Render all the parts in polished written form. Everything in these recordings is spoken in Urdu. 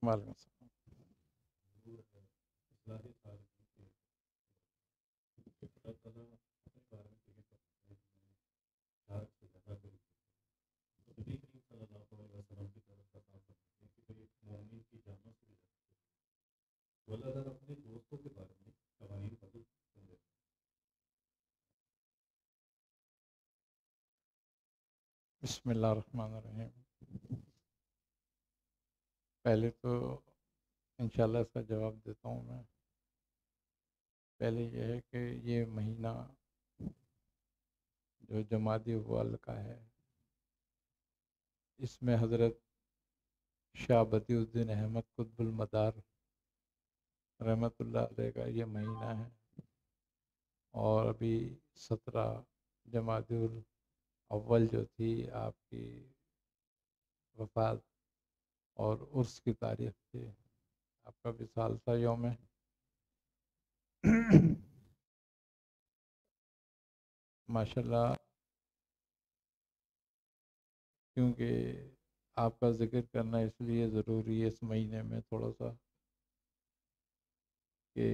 وعلیکم السلام۔ بسم اللہ الرحمن الرحیم۔ پہلے تو انشاءاللہ اس کا جواب دیتا ہوں میں۔ پہلے یہ ہے کہ یہ مہینہ جو جمادی الاول کا ہے، اس میں حضرت شاہ بدیع الدین احمد قطب المدار رحمۃ اللہ علیہ کا یہ مہینہ ہے، اور ابھی 17 جمادی الاول جو تھی آپ کی وفات اور عرس کی تاریخ تھی، آپ کا وصال تھا یوم ماشاء اللہ۔ کیونکہ آپ کا ذکر کرنا اس لیے ضروری ہے اس مہینے میں تھوڑا سا، کہ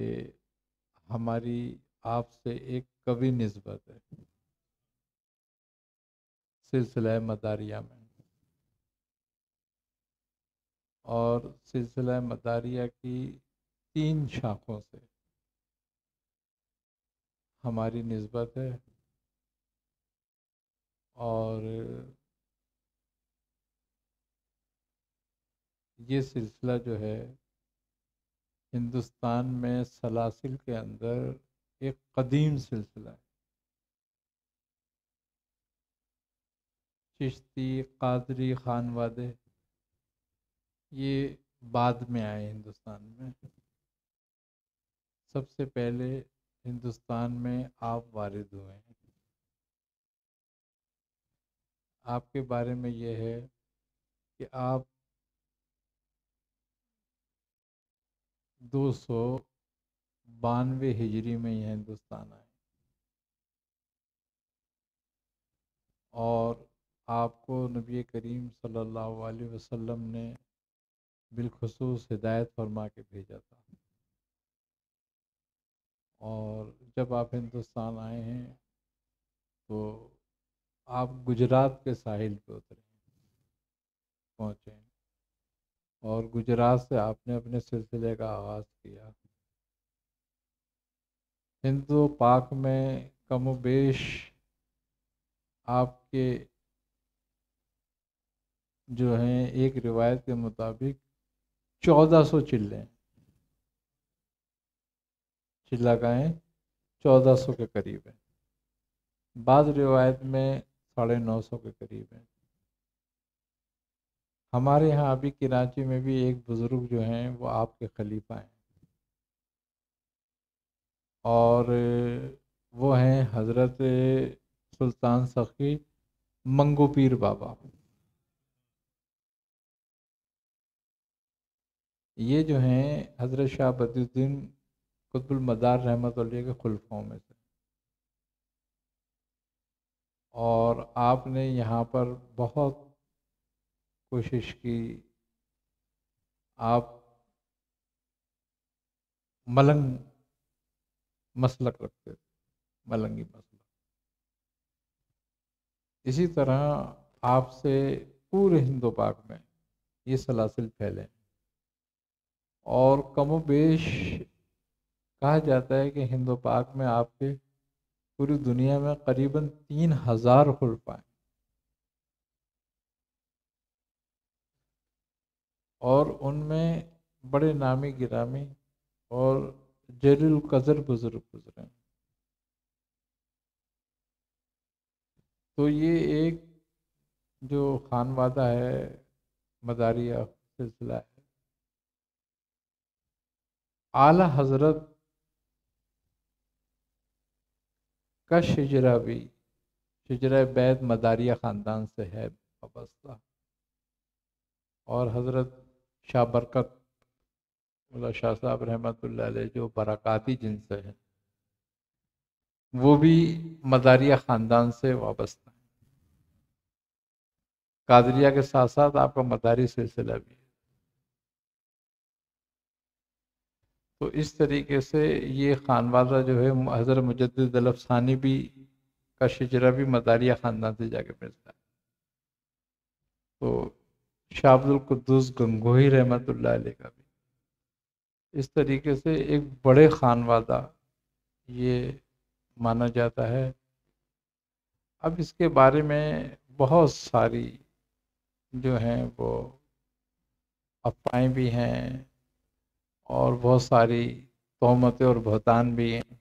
ہماری آپ سے ایک قوی نسبت ہے سلسلہ مداریہ میں، اور سلسلہ مداریہ کی 3 شاخوں سے ہماری نسبت ہے، اور یہ سلسلہ جو ہے ہندوستان میں سلاسل کے اندر ایک قدیم سلسلہ ہے۔ چشتی، قادری، خانوادے یہ بعد میں آئے ہندوستان میں۔ سب سے پہلے ہندوستان میں آپ وارد ہوئے ہیں۔ آپ کے بارے میں یہ ہے کہ آپ 292 ہجری میں یہ ہندوستان آئے، اور آپ کو نبی کریم صلی اللہ علیہ وسلم نے بالخصوص ہدایت فرما کے بھیجا تھا، اور جب آپ ہندوستان آئے ہیں تو آپ گجرات کے ساحل پہ اترے، پہنچے، اور گجرات سے آپ نے اپنے سلسلے کا آغاز کیا۔ ہند و پاک میں کم و بیش آپ کے جو ہیں ایک روایت کے مطابق 1400 چلے ہیں، چلا گائیں 1400 کے قریب ہیں، بعض روایت میں 950 کے قریب ہیں۔ ہمارے یہاں ابھی کراچی میں بھی ایک بزرگ جو ہیں وہ آپ کے خلیفہ ہیں، اور وہ ہیں حضرت سلطان سخی منگو پیر بابا۔ یہ جو ہیں حضرت شاہ بدیع الدین قطب المدار رحمۃ اللہ کے خلفاؤں میں سے، اور آپ نے یہاں پر بہت کوشش کی۔ آپ ملنگ مسلک رکھتے تھے، ملنگی مسلک۔ اسی طرح آپ سے پورے ہند و پاک میں یہ سلاسل پھیلے، اور کم و بیش کہا جاتا ہے کہ ہند و پاک میں آپ کے پوری دنیا میں قریباً 3000 خلفاء ہیں، اور ان میں بڑے نامی گرامی اور جلیل القدر بزرگ گزرے ہیں۔ تو یہ ایک جو خانوادہ ہے، مداریہ سلسلہ ہے، اعلی حضرت کا شجرہ بھی شجرہ بیت مداریہ خاندان سے ہے وابستہ، اور حضرت شاہ برکت اللہ شاہ صاحب رحمۃ اللہ علیہ جو برکاتی جن سے ہیں، وہ بھی مداریہ خاندان سے وابستہ ہیں۔ قادریہ کے ساتھ ساتھ آپ کا مداری سلسلہ بھی ہے۔ تو اس طریقے سے یہ خانوادہ جو ہے حضرت مجدد الف ثانی بھی کا شجرہ بھی مداریہ خاندان سے جا کے ملتا ہے۔ تو شاہ عبد القدوس گنگوہی رحمۃ اللہ علیہ کا بھی اس طریقے سے ایک بڑے خانوادہ یہ مانا جاتا ہے۔ اب اس کے بارے میں بہت ساری جو ہیں وہ افواہیں بھی ہیں اور بہت ساری تہمتیں اور بہتان بھی ہیں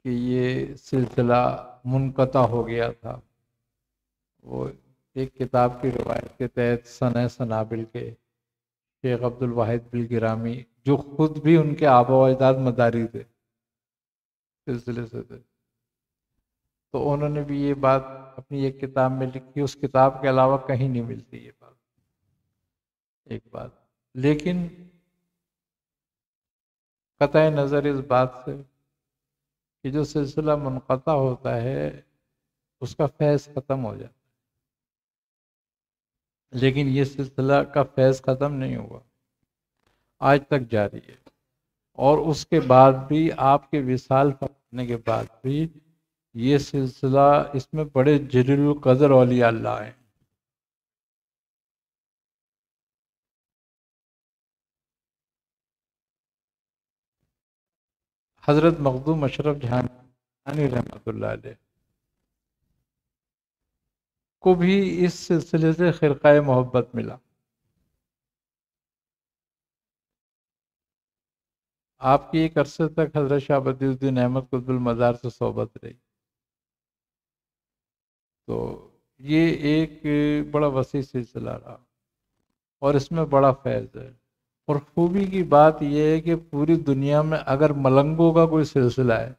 کہ یہ سلسلہ منقطع ہو گیا تھا۔ وہ ایک کتاب کی روایت کے تحت سنہ سنابل کے شیخ عبد الواحد بالگرامی، جو خود بھی ان کے آبا و اجداد مداری تھے، سلسلے سے تھے، تو انہوں نے بھی یہ بات اپنی ایک کتاب میں لکھی۔ اس کتاب کے علاوہ کہیں نہیں ملتی یہ بات، ایک بات۔ لیکن قطع نظر اس بات سے کہ جو سلسلہ منقطع ہوتا ہے اس کا فیض ختم ہو جاتا ہے، لیکن یہ سلسلہ کا فیض ختم نہیں ہوا، آج تک جاری ہے۔ اور اس کے بعد بھی آپ کے وصال فرمانے کے بعد بھی یہ سلسلہ، اس میں بڑے جلیل القدر اولیاء اللہ ہیں۔ حضرت مخدوم اشرف جہانی رحمۃ اللہ علیہ کو بھی اس سلسلے سے خرقہ محبت ملا۔ آپ کی ایک عرصے تک حضرت شاہ بدیع الدین احمد قطب المزار سے صحبت رہی، تو یہ ایک بڑا وسیع سلسلہ رہا اور اس میں بڑا فیض ہے۔ اور خوبی کی بات یہ ہے کہ پوری دنیا میں اگر ملنگوں کا کوئی سلسلہ ہے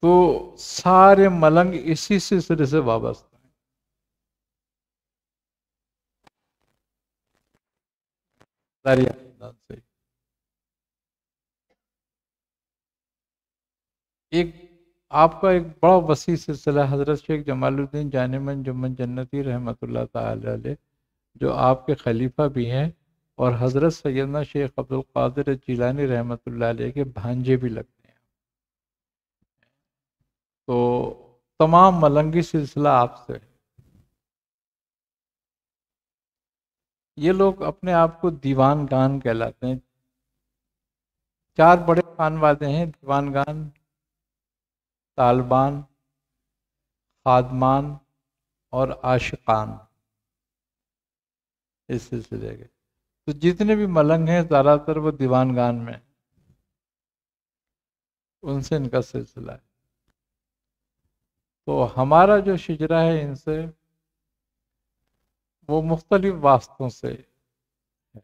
تو سارے ملنگ اسی سلسلے سے وابستہ ہیں۔ داریا خاندان سے ایک آپ کا ایک بڑا وسیع سلسلہ حضرت شیخ جمال الدین جان من جمن جنتی رحمۃ اللہ تعالی علیہ، جو آپ کے خلیفہ بھی ہیں اور حضرت سیدنا شیخ عبد القادر جیلانی رحمۃ اللہ علیہ کے بھانجے بھی لگتے ہیں۔ تو تمام ملنگی سلسلہ آپ سے ہے۔ یہ لوگ اپنے آپ کو دیوان گان کہلاتے ہیں۔ چار بڑے خانوادے ہیں: دیوان گان، طالبان، خادمان اور عاشقان، اس سلسلے کے۔ تو جتنے بھی ملنگ ہیں زیادہ تر وہ دیوان گان میں، ان سے ان کا سلسلہ ہے۔ تو ہمارا جو شجرہ ہے ان سے وہ مختلف واسطوں سے ہے۔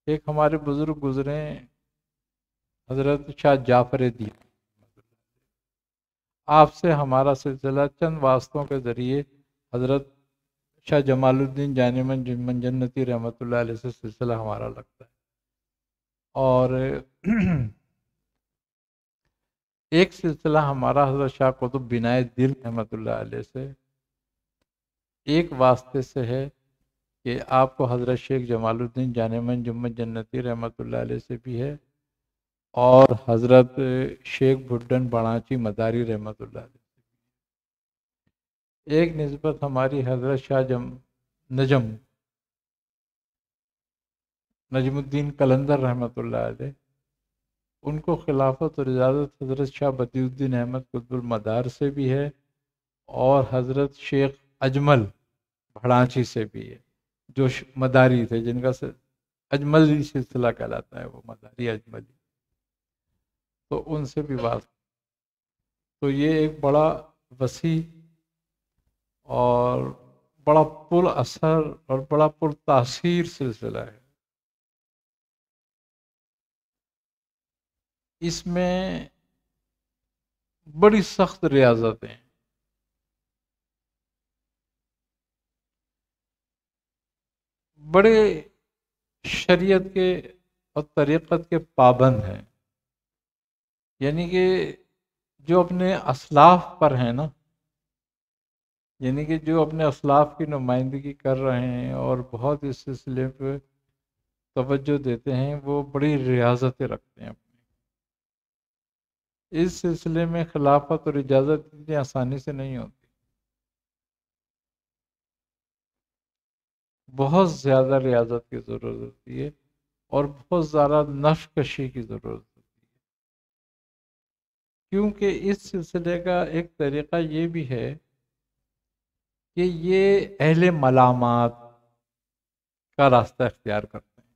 ایک ہمارے بزرگ گزرے حضرت شاہ جعفر دین، آپ سے ہمارا سلسلہ چند واسطوں کے ذریعے حضرت شاہ جمال الدین جان من جنتی رحمۃ اللہ علیہ سے سلسلہ ہمارا لگتا ہے۔ اور ایک سلسلہ ہمارا حضرت شاہ قطب بنائے دل رحمۃ اللہ علیہ سے ایک واسطے سے ہے کہ آپ کو حضرت شیخ جمال الدین جان من جنتی رحمۃ اللہ علیہ سے بھی ہے، اور حضرت شیخ بھڈن بڑانچی مداری رحمۃ اللہ علیہ سے بھی۔ ایک نسبت ہماری حضرت شاہ نجم الدین قلندر رحمۃ اللہ علیہ، ان کو خلافت اور اجازت حضرت شاہ بدیع الدین احمد قطب المدار سے بھی ہے، اور حضرت شیخ اجمل بھڑانچی سے بھی ہے، جو مداری تھے، جن کا اجملی سلسلہ کہلاتا ہے، وہ مداری اجملی، تو ان سے بھی بات۔ تو یہ ایک بڑا وسیع اور بڑا پر اثر اور بڑا پر تاثیر سلسلہ ہے۔ اس میں بڑی سخت ریاضتیں، بڑے شریعت کے اور طریقت کے پابند ہیں، یعنی کہ جو اپنے اسلاف پر ہیں نا، یعنی کہ جو اپنے اسلاف کی نمائندگی کر رہے ہیں اور بہت اس سلسلے پہ توجہ دیتے ہیں وہ بڑی ریاضتیں رکھتے ہیں اپنی. اس سلسلے میں خلافت اور اجازت اتنی آسانی سے نہیں ہوتی. بہت زیادہ ریاضت کی ضرورت ہوتی ہے اور بہت زیادہ نفس کشی کی ضرورت ہوتی ہے. کیونکہ اس سلسلے کا ایک طریقہ یہ بھی ہے کہ یہ اہل ملامات کا راستہ اختیار کرتے ہیں.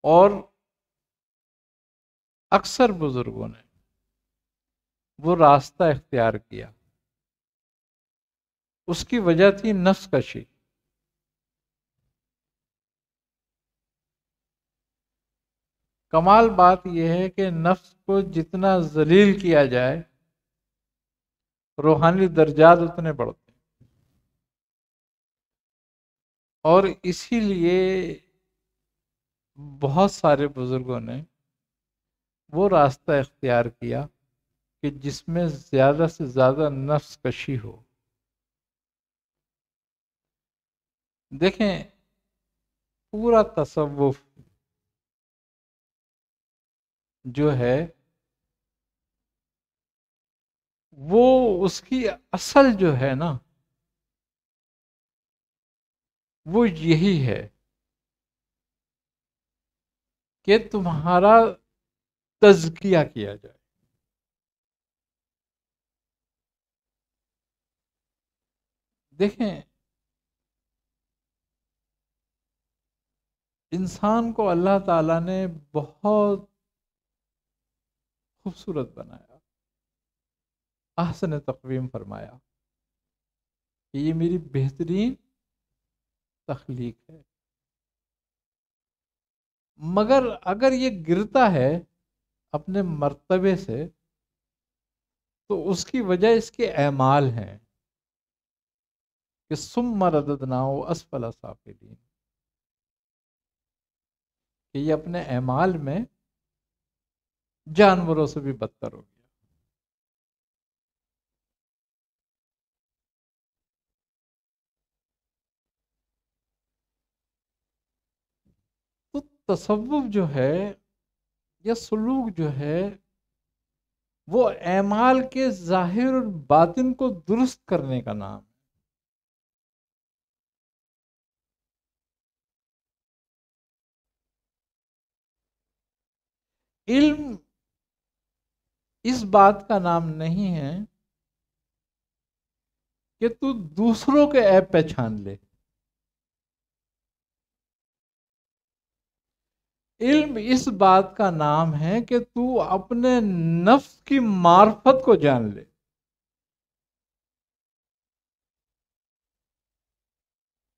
اور اکثر بزرگوں نے وہ راستہ اختیار کیا. اس کی وجہ تھی نفس کشی. کمال بات یہ ہے کہ نفس کو جتنا ذلیل کیا جائے روحانی درجات اتنے بڑھتے ہیں. اور اسی لیے بہت سارے بزرگوں نے وہ راستہ اختیار کیا کہ جس میں زیادہ سے زیادہ نفس کشی ہو. دیکھیں پورا تصوف جو ہے وہ اس کی اصل جو ہے نا وہ یہی ہے کہ تمہارا تزکیہ کیا جائے. دیکھیں انسان کو اللہ تعالیٰ نے بہت خوبصورت بنایا، احسن تقویم فرمایا کہ یہ میری بہترین تخلیق ہے. مگر اگر یہ گرتا ہے اپنے مرتبے سے تو اس کی وجہ اس کے اعمال ہیں کہ ثم رددناہ اسفل سافلین، کہ یہ اپنے اعمال میں جانوروں سے بھی بدتر ہو گیا. تو تصوف جو ہے یا سلوک جو ہے وہ اعمال کے ظاہر اور باطن کو درست کرنے کا نام ہے. علم اس بات کا نام نہیں ہے کہ تو دوسروں کے عیب پہچان لے. علم اس بات کا نام ہے کہ تو اپنے نفس کی معرفت کو جان لے.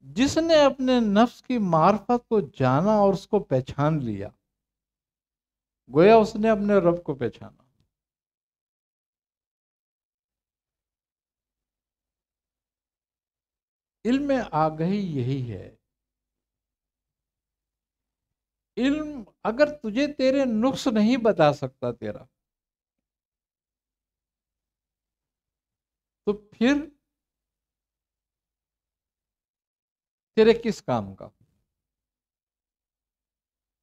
جس نے اپنے نفس کی معرفت کو جانا اور اس کو پہچان لیا گویا اس نے اپنے رب کو پہچانا. علم آگہی یہی ہے. علم اگر تجھے تیرے نقص نہیں بتا سکتا تیرا تو پھر تیرے کس کام کا.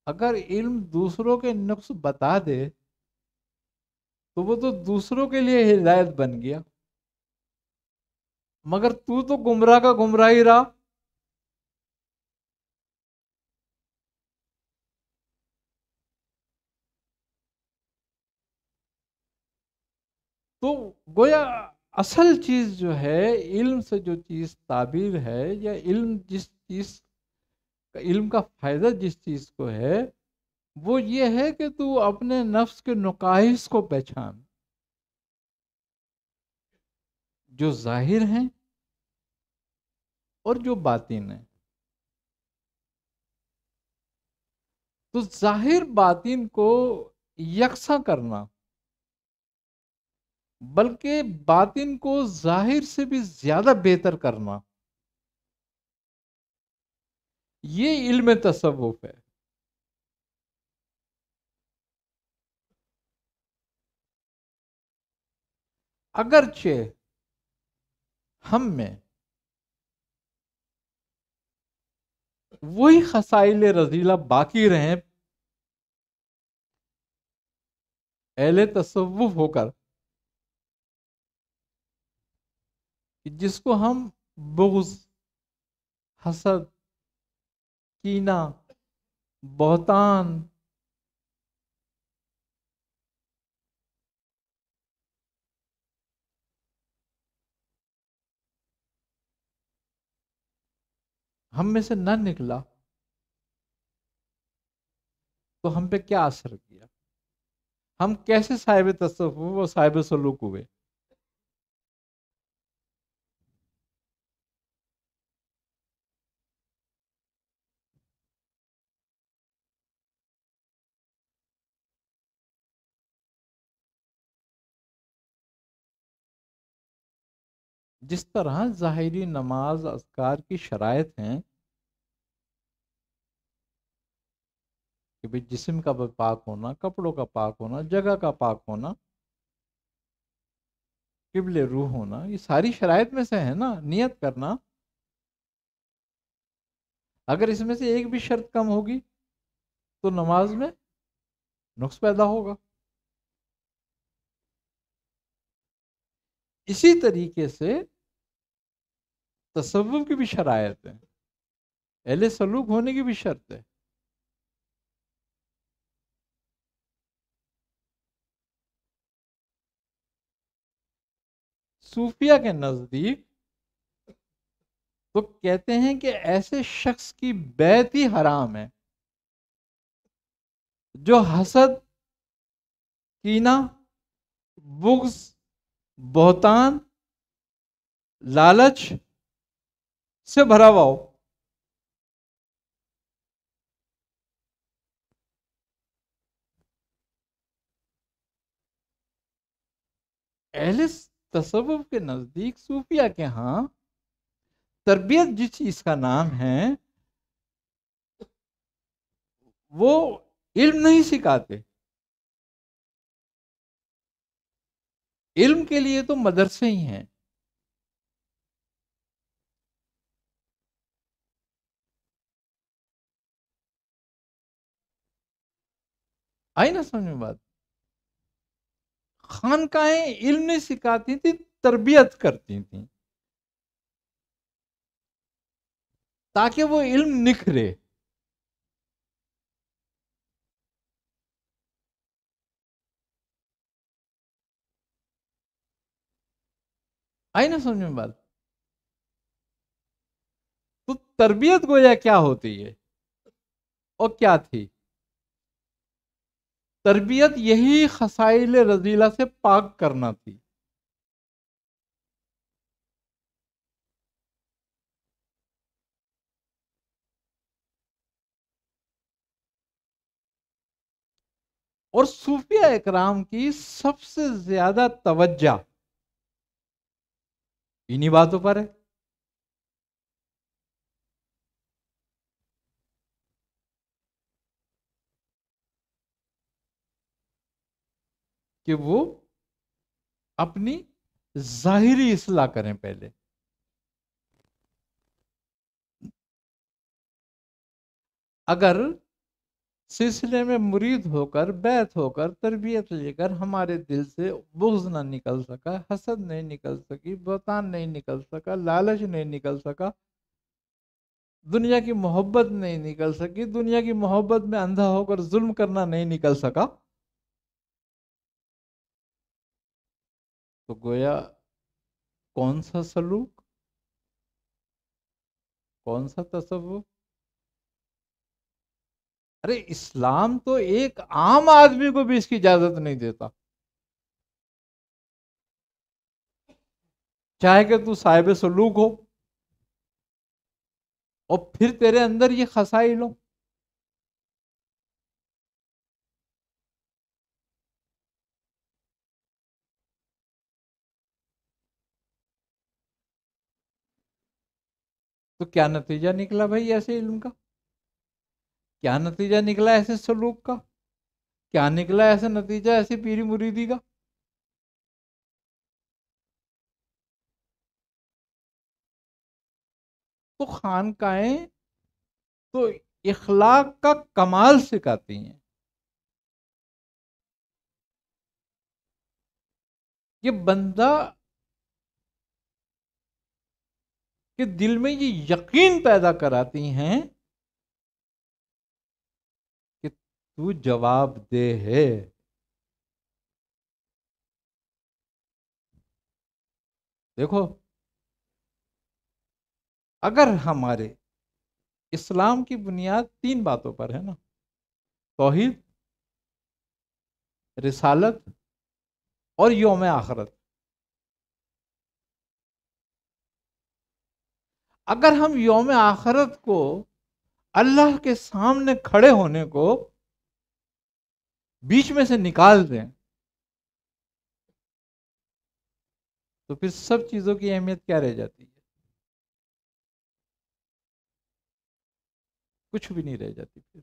اگر علم دوسروں کے نقص بتا دے تو وہ تو دوسروں کے لیے ہدایت بن گیا، مگر تو گمراہ کا گمراہ ہی رہا. تو گویا اصل چیز جو ہے علم سے جو چیز تعبیر ہے یا علم جس چیز علم کا فائدہ جس چیز کو ہے وہ یہ ہے کہ تو اپنے نفس کے نقائص کو پہچان جو ظاہر ہیں اور جو باطن ہیں. تو ظاہر باطن کو یکساں کرنا بلکہ باطن کو ظاہر سے بھی زیادہ بہتر کرنا یہ علم تصوف ہے. اگرچہ ہم میں وہی خصائل رذیلہ باقی رہیں اہل تصوف ہو کر، کہ جس کو ہم بغض، حسد، کینہ، بہتان، ہم میں سے نہ نکلا تو ہم پہ کیا اثر کیا؟ ہم کیسے صاحب تصوف و صاحب سلوک ہوئے؟ جس طرح ظاہری نماز اذکار کی شرائط ہیں کہ بھئی جسم کا پاک ہونا، کپڑوں کا پاک ہونا، جگہ کا پاک ہونا، قبل روح ہونا، یہ ساری شرائط میں سے ہے نا، نیت کرنا۔ اگر اس میں سے ایک بھی شرط کم ہوگی تو نماز میں نقص پیدا ہوگا۔ اسی طریقے سے تصوف کی بھی شرائط ہے، اہل سلوک ہونے کی بھی شرط ہے۔ صوفیہ کے نزدیک تو کہتے ہیں کہ ایسے شخص کی بیعت ہی حرام ہے جو حسد، کینہ، بغض، بہتان، لالچ سے بھرا ہوا ہو۔ اہل تصوف کے نزدیک، صوفیہ کے ہاں، تربیت جس چیز کا نام ہے وہ علم نہیں سکھاتے۔ علم کے لیے تو مدرسے ہی ہیں۔ آئی نا سمجھ میں بات؟ خانقاہیں علم نہیں سکھاتی تھی، تربیت کرتی تھیں تاکہ وہ علم نکھرے۔ آئی نا سمجھ میں بات؟ تو تربیت گویا کیا ہوتی ہے اور کیا تھی؟ تربیت یہی خصائل رذیلہ سے پاک کرنا تھی۔ اور صوفیہ اکرام کی سب سے زیادہ توجہ انہی باتوں پر ہے کہ وہ اپنی ظاہری اصلاح کریں پہلے۔ اگر سلسلے میں مرید ہو کر، بیعت ہو کر، تربیت لے کر ہمارے دل سے بغض نہ نکل سکا، حسد نہیں نکل سکی، بہتان نہیں نکل سکا، لالچ نہیں نکل سکا، دنیا کی محبت نہیں نکل سکی، دنیا کی محبت میں اندھا ہو کر ظلم کرنا نہیں نکل سکا، تو گویا کون سا سلوک، کون سا تصوف؟ ارے اسلام تو ایک عام آدمی کو بھی اس کی اجازت نہیں دیتا، چاہے کہ تو صاحب سلوک ہو اور پھر تیرے اندر یہ خصائل ہو۔ تو کیا نتیجہ نکلا بھائی ایسے علم کا؟ کیا نتیجہ نکلا ایسے سلوک کا؟ کیا نکلا ایسا نتیجہ ایسی پیری مریدی کا؟ تو خانقاہیں تو اخلاق کا کمال سکھاتی ہیں کہ بندہ کے دل میں یہ یقین پیدا کراتی ہیں کہ تو جواب دہ ہے. دیکھو اگر ہمارے اسلام کی بنیاد 3 باتوں پر ہے نا، توحید، رسالت اور یوم آخرت. اگر ہم یوم آخرت کو، اللہ کے سامنے کھڑے ہونے کو بیچ میں سے نکال دیں تو پھر سب چیزوں کی اہمیت کیا رہ جاتی ہے؟ کچھ بھی نہیں رہ جاتی پھر.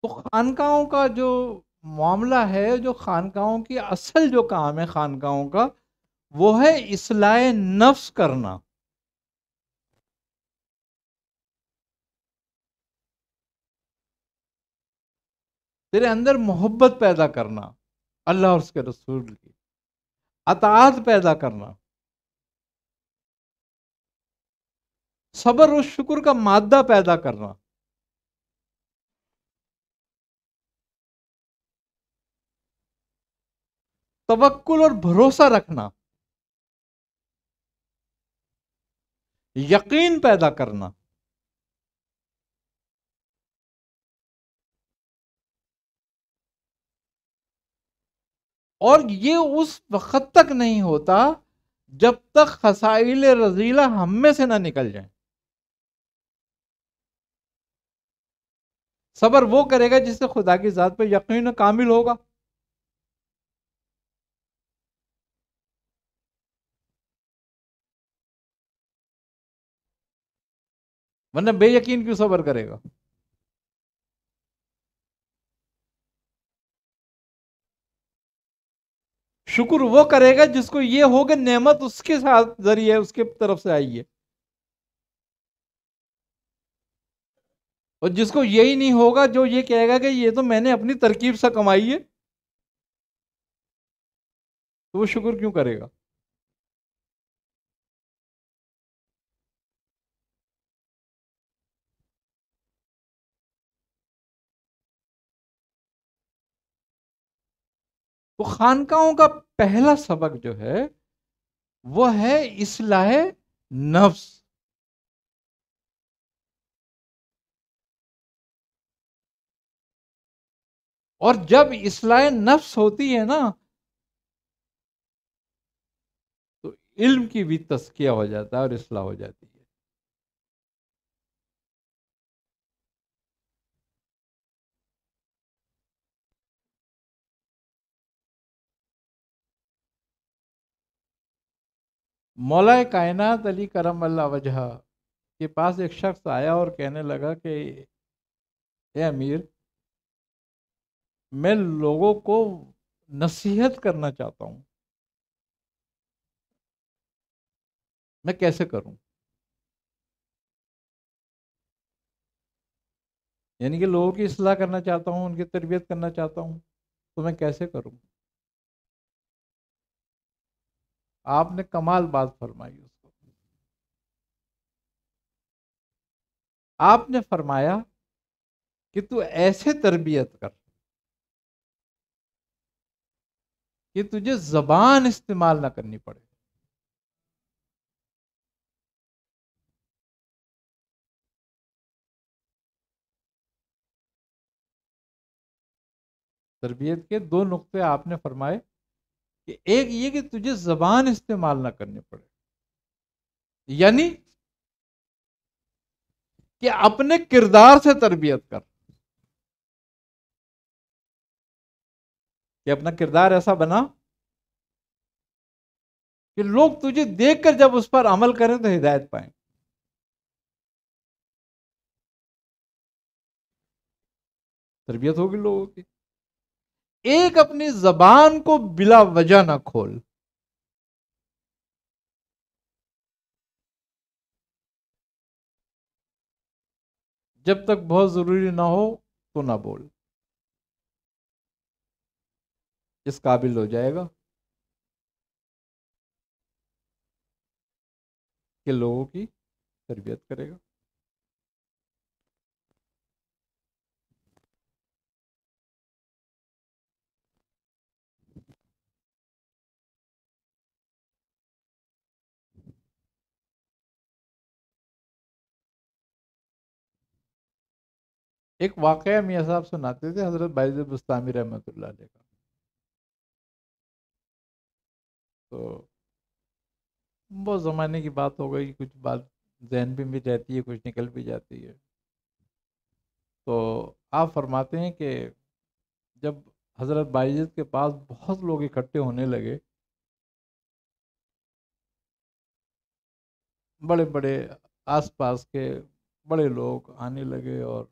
تو خانقاہوں کا جو معاملہ ہے، جو خانقاہوں کی اصل جو کام ہے خانقاہوں کا، وہ ہے اصلاح نفس کرنا. تیرے اندر محبت پیدا کرنا اللہ اور اس کے رسول کی، اطاعت پیدا کرنا، صبر و شکر کا مادہ پیدا کرنا، توکل اور بھروسہ رکھنا، یقین پیدا کرنا. اور یہ اس وقت تک نہیں ہوتا جب تک خصائل رذیلہ ہم میں سے نہ نکل جائیں. صبر وہ کرے گا جس سے خدا کی ذات پہ یقین کامل ہوگا. ورنہ بے یقین کیوں صبر کرے گا؟ شکر وہ کرے گا جس کو یہ ہوگا نعمت اس کے ساتھ ذریعے اس کے طرف سے آئی ہے. اور جس کو یہی نہیں ہوگا، جو یہ کہے گا کہ یہ تو میں نے اپنی ترکیب سے کمائی ہے، تو وہ شکر کیوں کرے گا؟ تو خانقاہوں کا پہلا سبق جو ہے وہ ہے اصلاح نفس. اور جب اصلاح نفس ہوتی ہے نا تو علم کی بھی تزکیہ ہو جاتا ہے اور اصلاح ہو جاتی ہے. مولا کائنات علی کرم اللہ وجہہ کے پاس ایک شخص آیا اور کہنے لگا کہ اے امیر، میں لوگوں کو نصیحت کرنا چاہتا ہوں، میں کیسے کروں؟ یعنی کہ لوگوں کی اصلاح کرنا چاہتا ہوں، ان کی تربیت کرنا چاہتا ہوں، تو میں کیسے کروں؟ آپ نے کمال بات فرمائی اس کو. آپ نے فرمایا کہ تو ایسے تربیت کر کہ تجھے زبان استعمال نہ کرنی پڑے. تربیت کے 2 نقطے آپ نے فرمائے کہ ایک یہ کہ تجھے زبان استعمال نہ کرنی پڑے، یعنی کہ اپنے کردار سے تربیت کر، کہ اپنا کردار ایسا بنا کہ لوگ تجھے دیکھ کر جب اس پر عمل کریں تو ہدایت پائیں. تربیت ہوگی لوگوں کی. ایک اپنی زبان کو بلا وجہ نہ کھول. جب تک بہت ضروری نہ ہو تو نہ بول. اس قابل ہو جائے گا کہ لوگوں کی تربیت کرے گا. ایک واقعہ میاں صاحب سناتے تھے حضرت بائزید بستامی رحمۃ اللہ علیہ کا. تو بہت زمانے کی بات ہو گئی، کچھ بات ذہن میں بھی رہتی ہے، کچھ نکل بھی جاتی ہے. تو آپ فرماتے ہیں کہ جب حضرت بائزید کے پاس بہت لوگ اکٹھے ہونے لگے، بڑے بڑے آس پاس کے بڑے لوگ آنے لگے، اور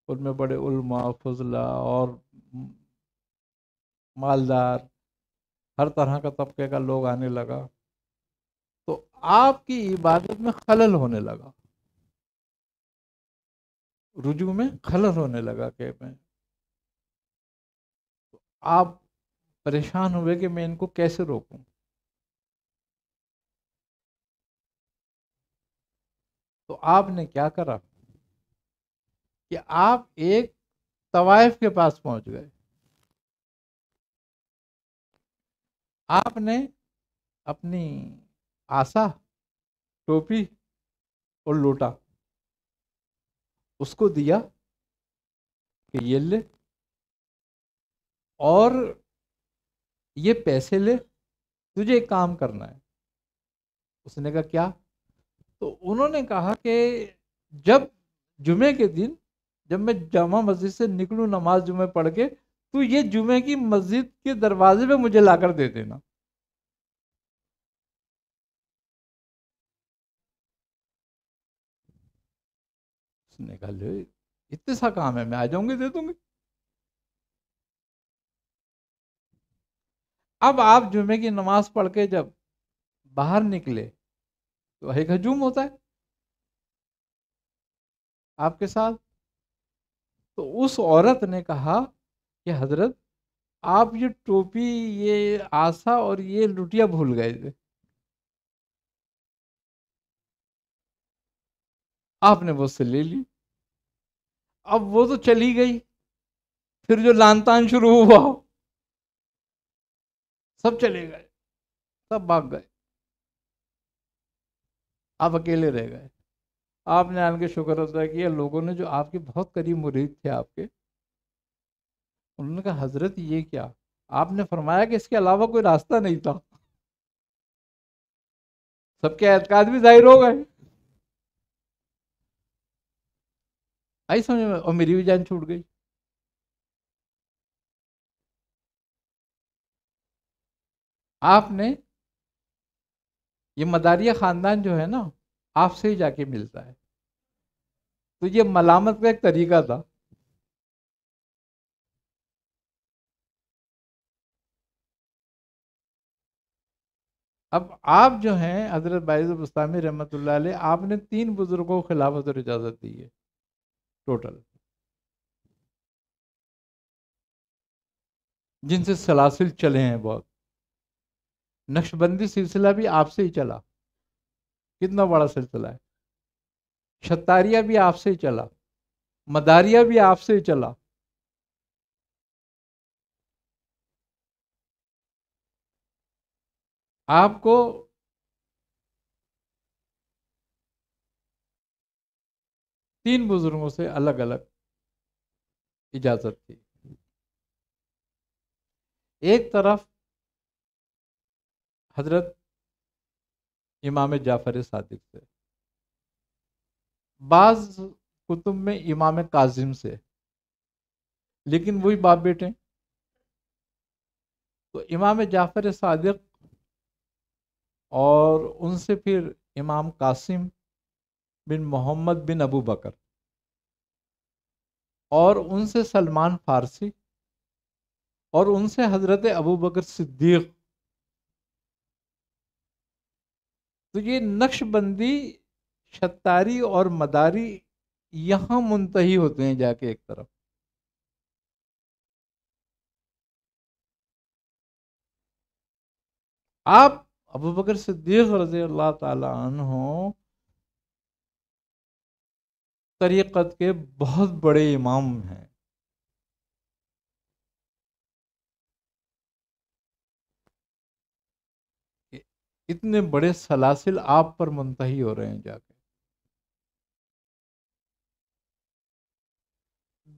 ان میں بڑے علماء، فضلاء اور مالدار، ہر طرح کا طبقے کا لوگ آنے لگا. تو آپ کی عبادت میں خلل ہونے لگا، رجوع میں خلل ہونے لگا کہ میں آپ پریشان ہوئے کہ میں ان کو کیسے روکوں. تو آپ نے کیا کرا کہ آپ ایک طوائف کے پاس پہنچ گئے. آپ نے اپنی آسا، ٹوپی اور لوٹا اس کو دیا کہ یہ لے، اور یہ پیسے لے، تجھے ایک کام کرنا ہے. اس نے کہا کیا؟ تو انہوں نے کہا کہ جب جمعے کے دن جب میں جامع مسجد سے نکلوں نماز جمعہ پڑھ کے، تو یہ جمعے کی مسجد کے دروازے پہ مجھے لا کر دے دینا. اس نے کہا لے، اتنے سا کام ہے، میں آ جاؤں گی، دے دوں گی. اب آپ جمعے کی نماز پڑھ کے جب باہر نکلے تو ایک ہجوم ہوتا ہے آپ کے ساتھ. تو اس عورت نے کہا کہ حضرت آپ یہ ٹوپی، یہ آسا اور یہ لٹیا بھول گئے تھے. آپ نے وہ سے لے لی. اب وہ تو چلی گئی، پھر جو لان تان شروع ہوا، سب چلے گئے، سب بھاگ گئے، آپ اکیلے رہ گئے. آپ نے آن کے شکر ادا کیا. لوگوں نے جو آپ کے بہت قریب مرید تھے آپ کے، انہوں نے کہا حضرت یہ کیا؟ آپ نے فرمایا کہ اس کے علاوہ کوئی راستہ نہیں تھا. سب کے اعتقاد بھی ظاہر ہو گئے. آئی سمجھ میں؟ اور میری بھی جان چھوٹ گئی. آپ نے یہ مداریہ خاندان جو ہے نا، آپ سے ہی جا کے ملتا ہے. تو یہ ملامت کا ایک طریقہ تھا. اب آپ جو ہیں حضرت بائزید بستامی رحمۃ اللہ علیہ، آپ نے 3 بزرگوں کو خلافت اور اجازت دی ہے ٹوٹل، جن سے سلاسل چلے ہیں بہت. نقشبندی سلسلہ بھی آپ سے ہی چلا، کتنا بڑا سلسلہ ہے. شتاریہ بھی آپ سے ہی چلا، مداریہ بھی آپ سے ہی چلا. آپ کو تین بزرگوں سے الگ الگ اجازت تھی. ایک طرف حضرت امام جعفر صادق سے، بعض کتب میں امام کاظم سے، لیکن وہی باپ بیٹے. تو امام جعفر صادق اور ان سے پھر امام قاسم بن محمد بن ابو بکر، اور ان سے سلمان فارسی، اور ان سے حضرت ابو بکر صدیق. تو یہ نقش بندی، شتاری اور مداری یہاں منتہی ہوتے ہیں جا کے ایک طرف. آپ ابو بکر صدیق رضی اللہ تعالی عنہ طریقت کے بہت بڑے امام ہیں. اتنے بڑے سلاسل آپ پر منتہی ہو رہے ہیں جا کے.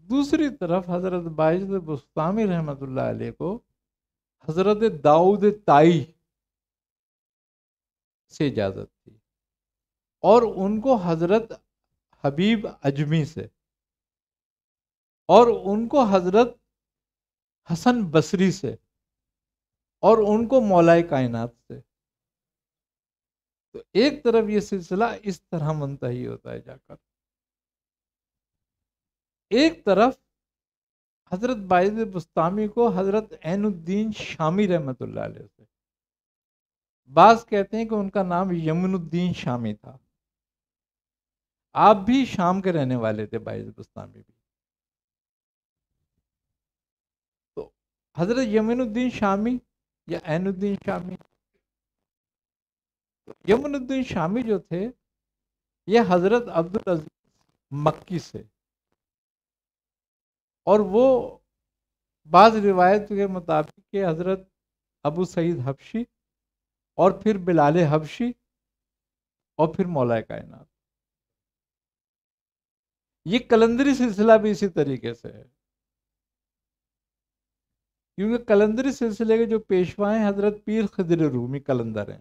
دوسری طرف حضرت باعث بستامی رحمۃ اللہ علیہ کو حضرت داؤد تائی سے اجازت تھی، اور ان کو حضرت حبیب اجمی سے، اور ان کو حضرت حسن بصری سے، اور ان کو مولائے کائنات سے. تو ایک طرف یہ سلسلہ اس طرح منتہی ہوتا ہے جا کر. ایک طرف حضرت باعث بستامی کو حضرت عین الدین شامی رحمۃ اللہ علیہ سے، بعض کہتے ہیں کہ ان کا نام یمن الدین شامی تھا. آپ بھی شام کے رہنے والے تھے باعث بستامی بھی. تو حضرت یمن الدین شامی یا عین الدین شامی، یمن الدین شامی جو تھے یہ حضرت عبدالعزیز مکی سے، اور وہ بعض روایت کے مطابق کہ حضرت ابو سعید حبشی، اور پھر بلال حبشی، اور پھر مولائے کائنات. یہ کلندری سلسلہ بھی اسی طریقے سے ہے، کیونکہ کلندری سلسلے کے جو پیشوا ہیں حضرت پیر خضر رومی کلندر ہیں.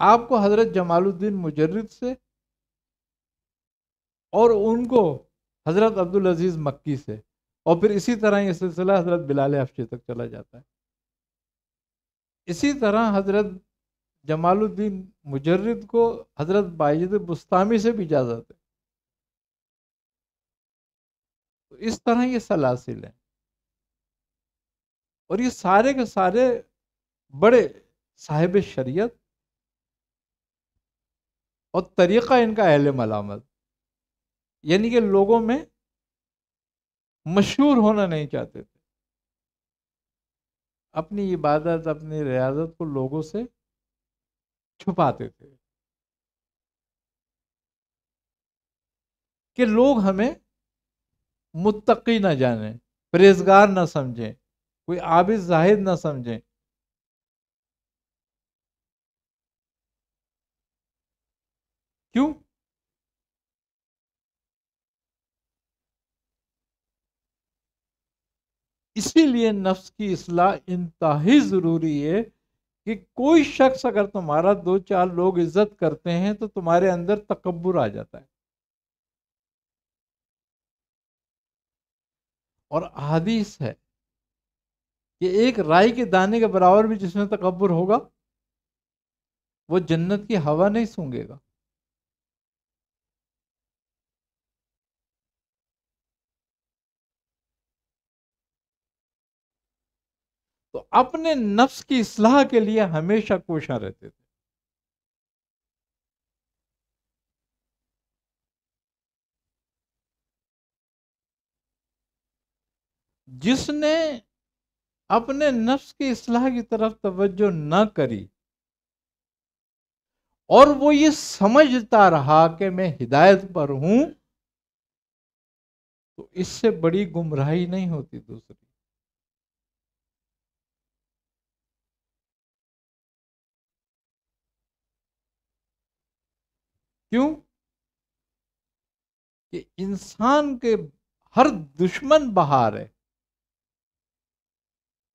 آپ کو حضرت جمال الدین مجرد سے، اور ان کو حضرت عبدالعزیز مکی سے، اور پھر اسی طرح یہ سلسلہ حضرت بلال حبشی تک چلا جاتا ہے. اسی طرح حضرت جمال الدین مجرد کو حضرت باعث بستامی سے بھی اجازت ہے. تو اس طرح یہ سلاسل ہیں، اور یہ سارے کے سارے بڑے صاحب شریعت، اور طریقہ ان کا اہل ملامت، یعنی کہ لوگوں میں مشہور ہونا نہیں چاہتے تھے. اپنی عبادت، اپنی ریاضت کو لوگوں سے چھپاتے تھے کہ لوگ ہمیں متقی نہ جانیں، پرہیزگار نہ سمجھیں، کوئی عابد زاہد نہ سمجھیں. کیوں؟ اسی لیے نفس کی اصلاح انتہائی ضروری ہے کہ کوئی شخص اگر تمہارا دو چار لوگ عزت کرتے ہیں تو تمہارے اندر تکبر آ جاتا ہے. اور حدیث ہے کہ ایک رائی کے دانے کے برابر بھی جس میں تکبر ہوگا وہ جنت کی ہوا نہیں سونگے گا. تو اپنے نفس کی اصلاح کے لیے ہمیشہ کوشاں رہتے تھے. جس نے اپنے نفس کی اصلاح کی طرف توجہ نہ کری اور وہ یہ سمجھتا رہا کہ میں ہدایت پر ہوں، تو اس سے بڑی گمراہی نہیں ہوتی دوسری. کیوں کہ انسان کے ہر دشمن بہار ہے،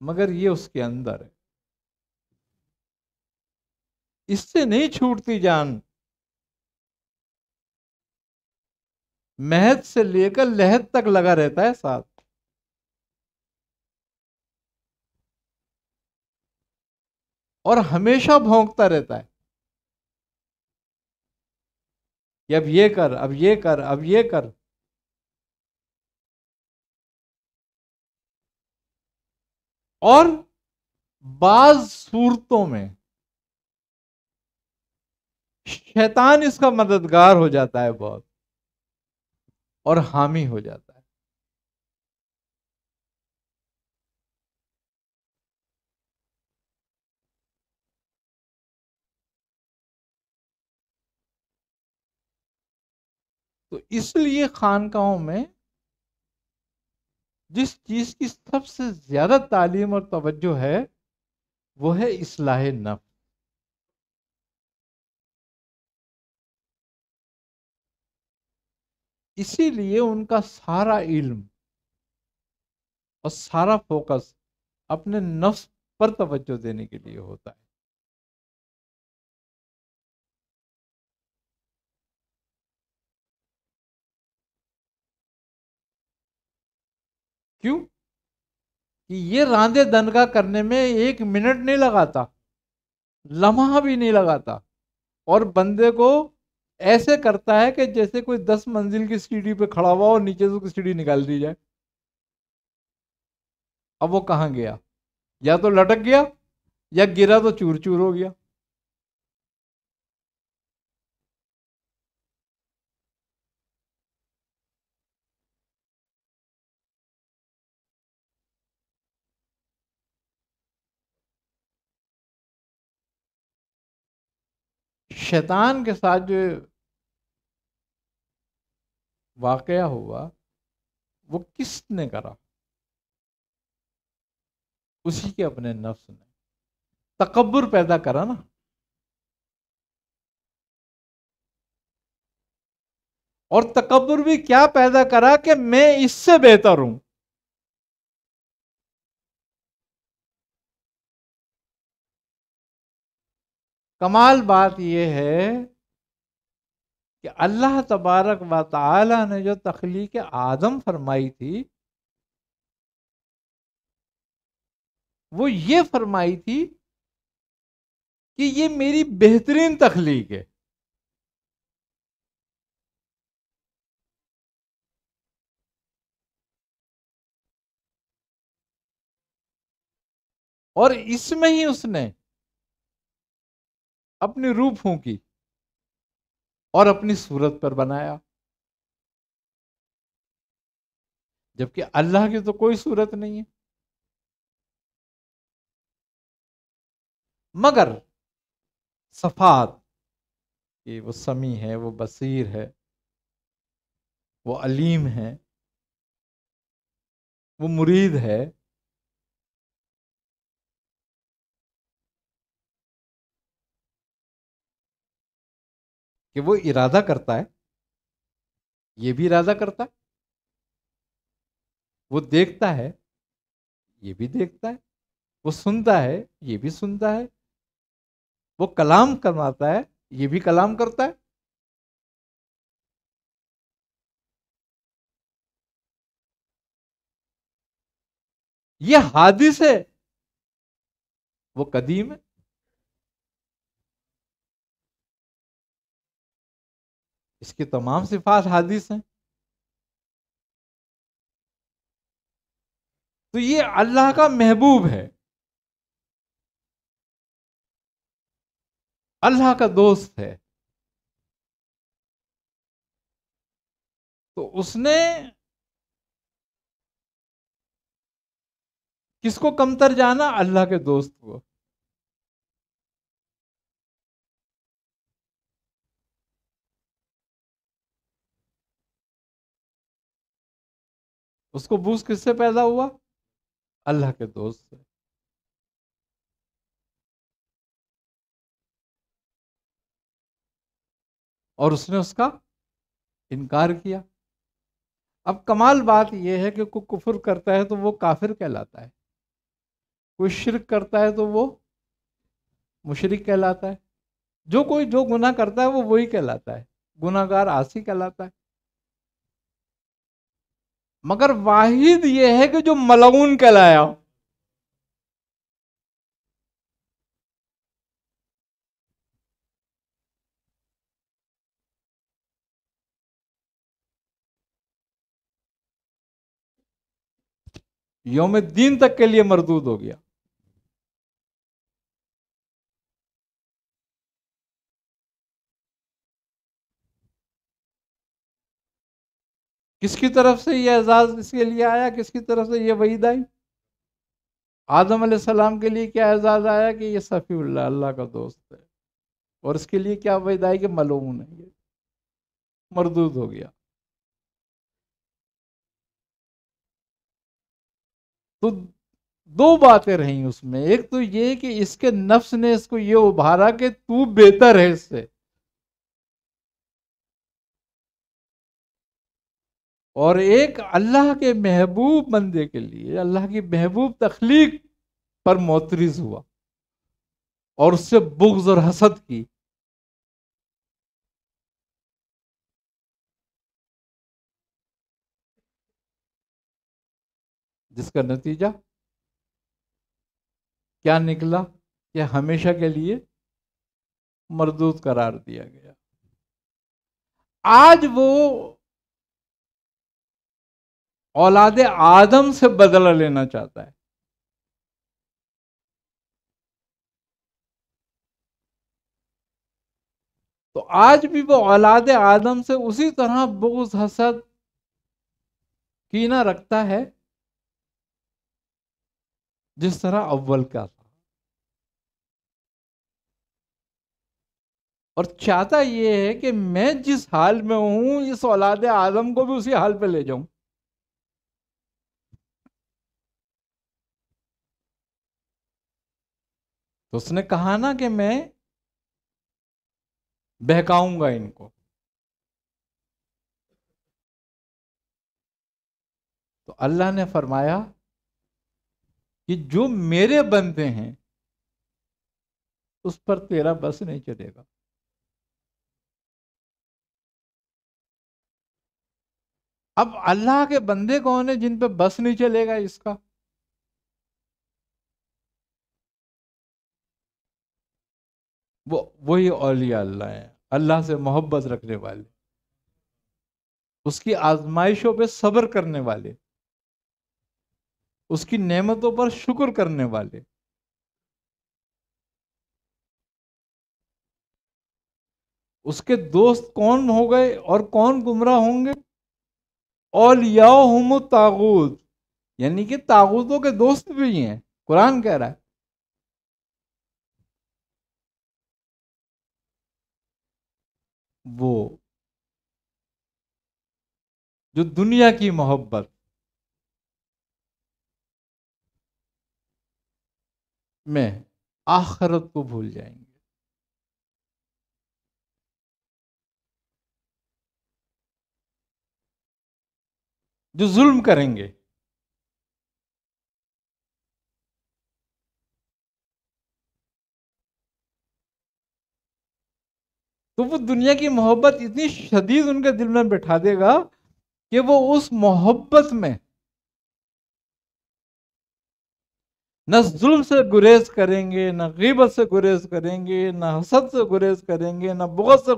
مگر یہ اس کے اندر ہے. اس سے نہیں چھوٹتی جان، مہد سے لے کر لحد تک لگا رہتا ہے ساتھ. اور ہمیشہ بھونکتا رہتا ہے کہ اب یہ کر، اب یہ کر، اب یہ کر. اور بعض صورتوں میں شیطان اس کا مددگار ہو جاتا ہے بہت، اور حامی ہو جاتا ہے۔ تو اس لیے خانقاہوں میں جس چیز کی سب سے زیادہ تعلیم اور توجہ ہے وہ ہے اصلاح نفس۔ اسی لیے ان کا سارا علم اور سارا فوکس اپنے نفس پر توجہ دینے کے لیے ہوتا ہے۔ کیوں؟ کہ یہ راندے دنگا کرنے میں 1 منٹ نہیں لگاتا، لمحہ بھی نہیں لگاتا، اور بندے کو ایسے کرتا ہے کہ جیسے کوئی 10 منزل کی سیڑھی پہ کھڑا ہوا اور نیچے سے کوئی سیڑھی نکال دی جائے۔ اب وہ کہاں گیا؟ یا تو لٹک گیا، یا گرا تو چور چور ہو گیا۔ شیطان کے ساتھ جو واقعہ ہوا وہ کس نے کرا؟ اسی کے اپنے نفس نے تکبر پیدا کرا نا۔ اور تکبر بھی کیا پیدا کرا کہ میں اس سے بہتر ہوں۔ کمال بات یہ ہے کہ اللہ تبارک و تعالی نے جو تخلیق آدم فرمائی تھی وہ یہ فرمائی تھی کہ یہ میری بہترین تخلیق ہے۔ اور اس میں ہی اس نے اپنی روح پھونکی اور اپنی صورت پر بنایا، جبکہ اللہ کی تو کوئی صورت نہیں ہے۔ مگر صفات کہ وہ سمیع ہے، وہ بصیر ہے، وہ علیم ہے، وہ مرید ہے، کہ وہ ارادہ کرتا ہے، یہ بھی ارادہ کرتا ہے، وہ دیکھتا ہے، یہ بھی دیکھتا ہے، وہ سنتا ہے، یہ بھی سنتا ہے، وہ کلام کرواتا ہے، یہ بھی کلام کرتا ہے۔ یہ حادث ہے، وہ قدیم ہے۔ اس کی تمام صفات حادث ہیں۔ تو یہ اللہ کا محبوب ہے، اللہ کا دوست ہے۔ تو اس نے کس کو کمتر جانا؟ اللہ کے دوست کو۔ اس کو بوس کس سے پیدا ہوا؟ اللہ کے دوست سے۔ اور اس نے اس کا انکار کیا۔ اب کمال بات یہ ہے کہ کوئی کفر کرتا ہے تو وہ کافر کہلاتا ہے، کوئی شرک کرتا ہے تو وہ مشرک کہلاتا ہے، جو کوئی جو گناہ کرتا ہے وہ وہی کہلاتا ہے، گناہ گار عاصی کہلاتا ہے۔ مگر واحد یہ ہے کہ جو ملعون کہلایا، یوم الدین تک کے لیے مردود ہو گیا. کس کی طرف سے یہ اعزاز اس کے لیے آیا؟ کس کی طرف سے یہ وعید آئی؟ آدم علیہ السلام کے لیے کیا اعزاز آیا کہ یہ صفی اللہ، اللہ کا دوست ہے. اور اس کے لیے کیا وعید آئی کہ ملعون ہے، یہ مردود ہو گیا. تو دو باتیں رہیں اس میں. ایک تو یہ کہ اس کے نفس نے اس کو یہ ابھارا کہ تو بہتر ہے اس سے، اور ایک اللہ کے محبوب بندے کے لیے اللہ کی محبوب تخلیق پر معترض ہوا اور اس سے بغض اور حسد کی. جس کا نتیجہ کیا نکلا کہ ہمیشہ کے لیے مردود قرار دیا گیا. آج وہ اولاد آدم سے بدلہ لینا چاہتا ہے. تو آج بھی وہ اولاد آدم سے اسی طرح بغض، حسد، کینہ رکھتا ہے جس طرح اول کا تھا. اور چاہتا یہ ہے کہ میں جس حال میں ہوں اس اولاد آدم کو بھی اسی حال پہ لے جاؤں. تو اس نے کہا نا کہ میں بہکاؤں گا ان کو. تو اللہ نے فرمایا کہ جو میرے بندے ہیں اس پر تیرا بس نہیں چلے گا. اب اللہ کے بندے کون ہیں جن پہ بس نہیں چلے گا اس کا؟ وہی اولیاء اللہ ہیں، اللہ سے محبت رکھنے والے، اس کی آزمائشوں پہ صبر کرنے والے، اس کی نعمتوں پر شکر کرنے والے. اس کے دوست کون ہو گئے اور کون گمراہ ہوں گے؟ اولیاءہم الطاغوت، یعنی کہ طاغوتوں کے دوست بھی ہیں. قرآن کہہ رہا ہے وہ جو دنیا کی محبت میں آخرت کو بھول جائیں گے. جو ظلم کریں گے. تو وہ دنیا کی محبت اتنی شدید ان کے دل میں بٹھا دے گا کہ وہ اس محبت میں نہ ظلم سے گریز کریں گے، نہ غیبت سے گریز کریں گے، نہ حسد سے گریز کریں گے، نہ بغض سے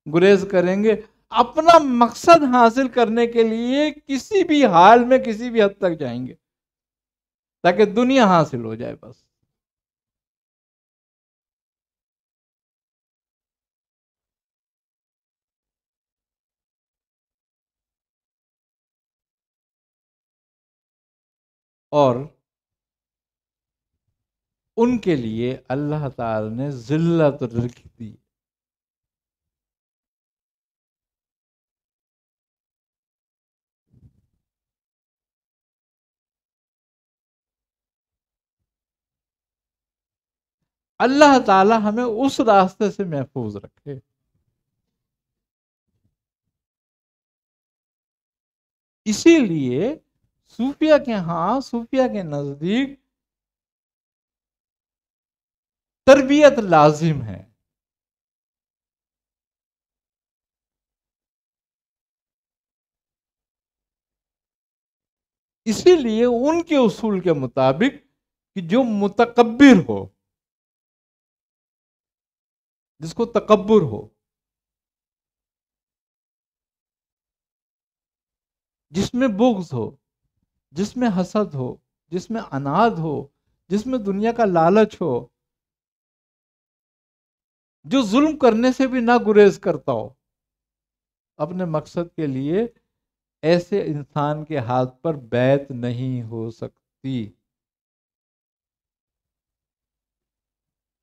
گریز کریں گے. اپنا مقصد حاصل کرنے کے لیے کسی بھی حال میں کسی بھی حد تک جائیں گے تاکہ دنیا حاصل ہو جائے بس. اور ان کے لیے اللہ تعالی نے ذلت رکھ دی. اللہ تعالی ہمیں اس راستے سے محفوظ رکھے. اسی لیے صوفیہ کے ہاں، صوفیہ کے نزدیک تربیت لازم ہے. اسی لیے ان کے اصول کے مطابق کہ جو متکبر ہو، جس کو تکبر ہو، جس میں بغض ہو، جس میں حسد ہو، جس میں اناد ہو، جس میں دنیا کا لالچ ہو، جو ظلم کرنے سے بھی نہ گریز کرتا ہو اپنے مقصد کے لیے، ایسے انسان کے ہاتھ پر بیعت نہیں ہو سکتی۔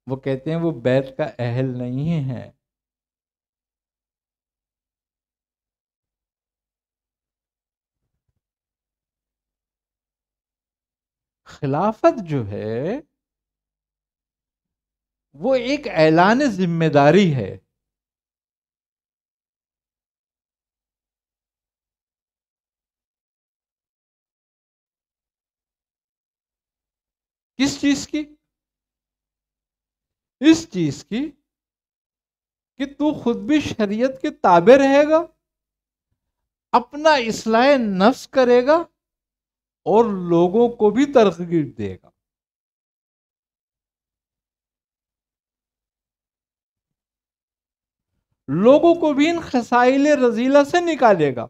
وہ کہتے ہیں وہ بیعت کا اہل نہیں ہے۔ خلافت جو ہے وہ ایک اعلان ذمہ داری ہے۔ کس چیز کی؟ اس چیز کی کہ تو خود بھی شریعت کے تابع رہے گا، اپنا اصلاح نفس کرے گا، اور لوگوں کو بھی ترغیب دے گا۔ لوگوں کو بھی ان خسائل رذیلہ سے نکالے گا۔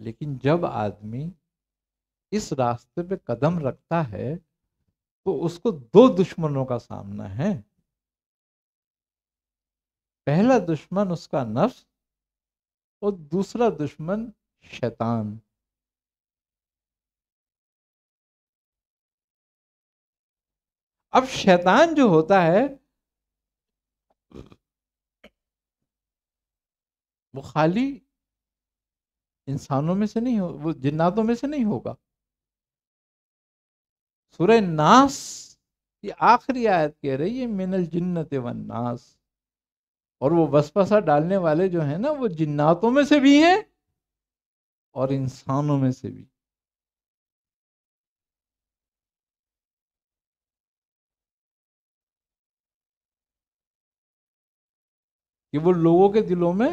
لیکن جب آدمی اس راستے پہ قدم رکھتا ہے تو اس کو دو دشمنوں کا سامنا ہے۔ پہلا دشمن اس کا نفس، اور دوسرا دشمن شیطان۔ اب شیطان جو ہوتا ہے وہ خالی انسانوں میں سے نہیں ہو، وہ جناتوں میں سے نہیں ہوگا۔ سورہ ناس کی آخری آیت کہہ رہی ہے من الجنت والناس، اور وہ وسوسہ ڈالنے والے جو ہیں نا وہ جناتوں میں سے بھی ہیں اور انسانوں میں سے بھی۔ کہ وہ لوگوں کے دلوں میں،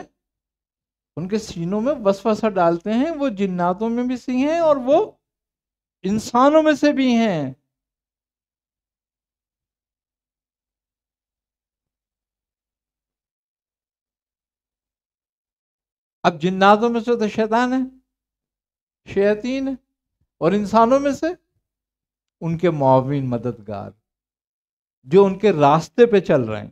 ان کے سینوں میں وسوسہ ڈالتے ہیں، وہ جناتوں میں بھی سے ہیں اور وہ انسانوں میں سے بھی ہیں۔ اب جناتوں میں سے تو شیطان ہے، شیاطین ہے، اور انسانوں میں سے ان کے معاون مددگار جو ان کے راستے پہ چل رہے ہیں۔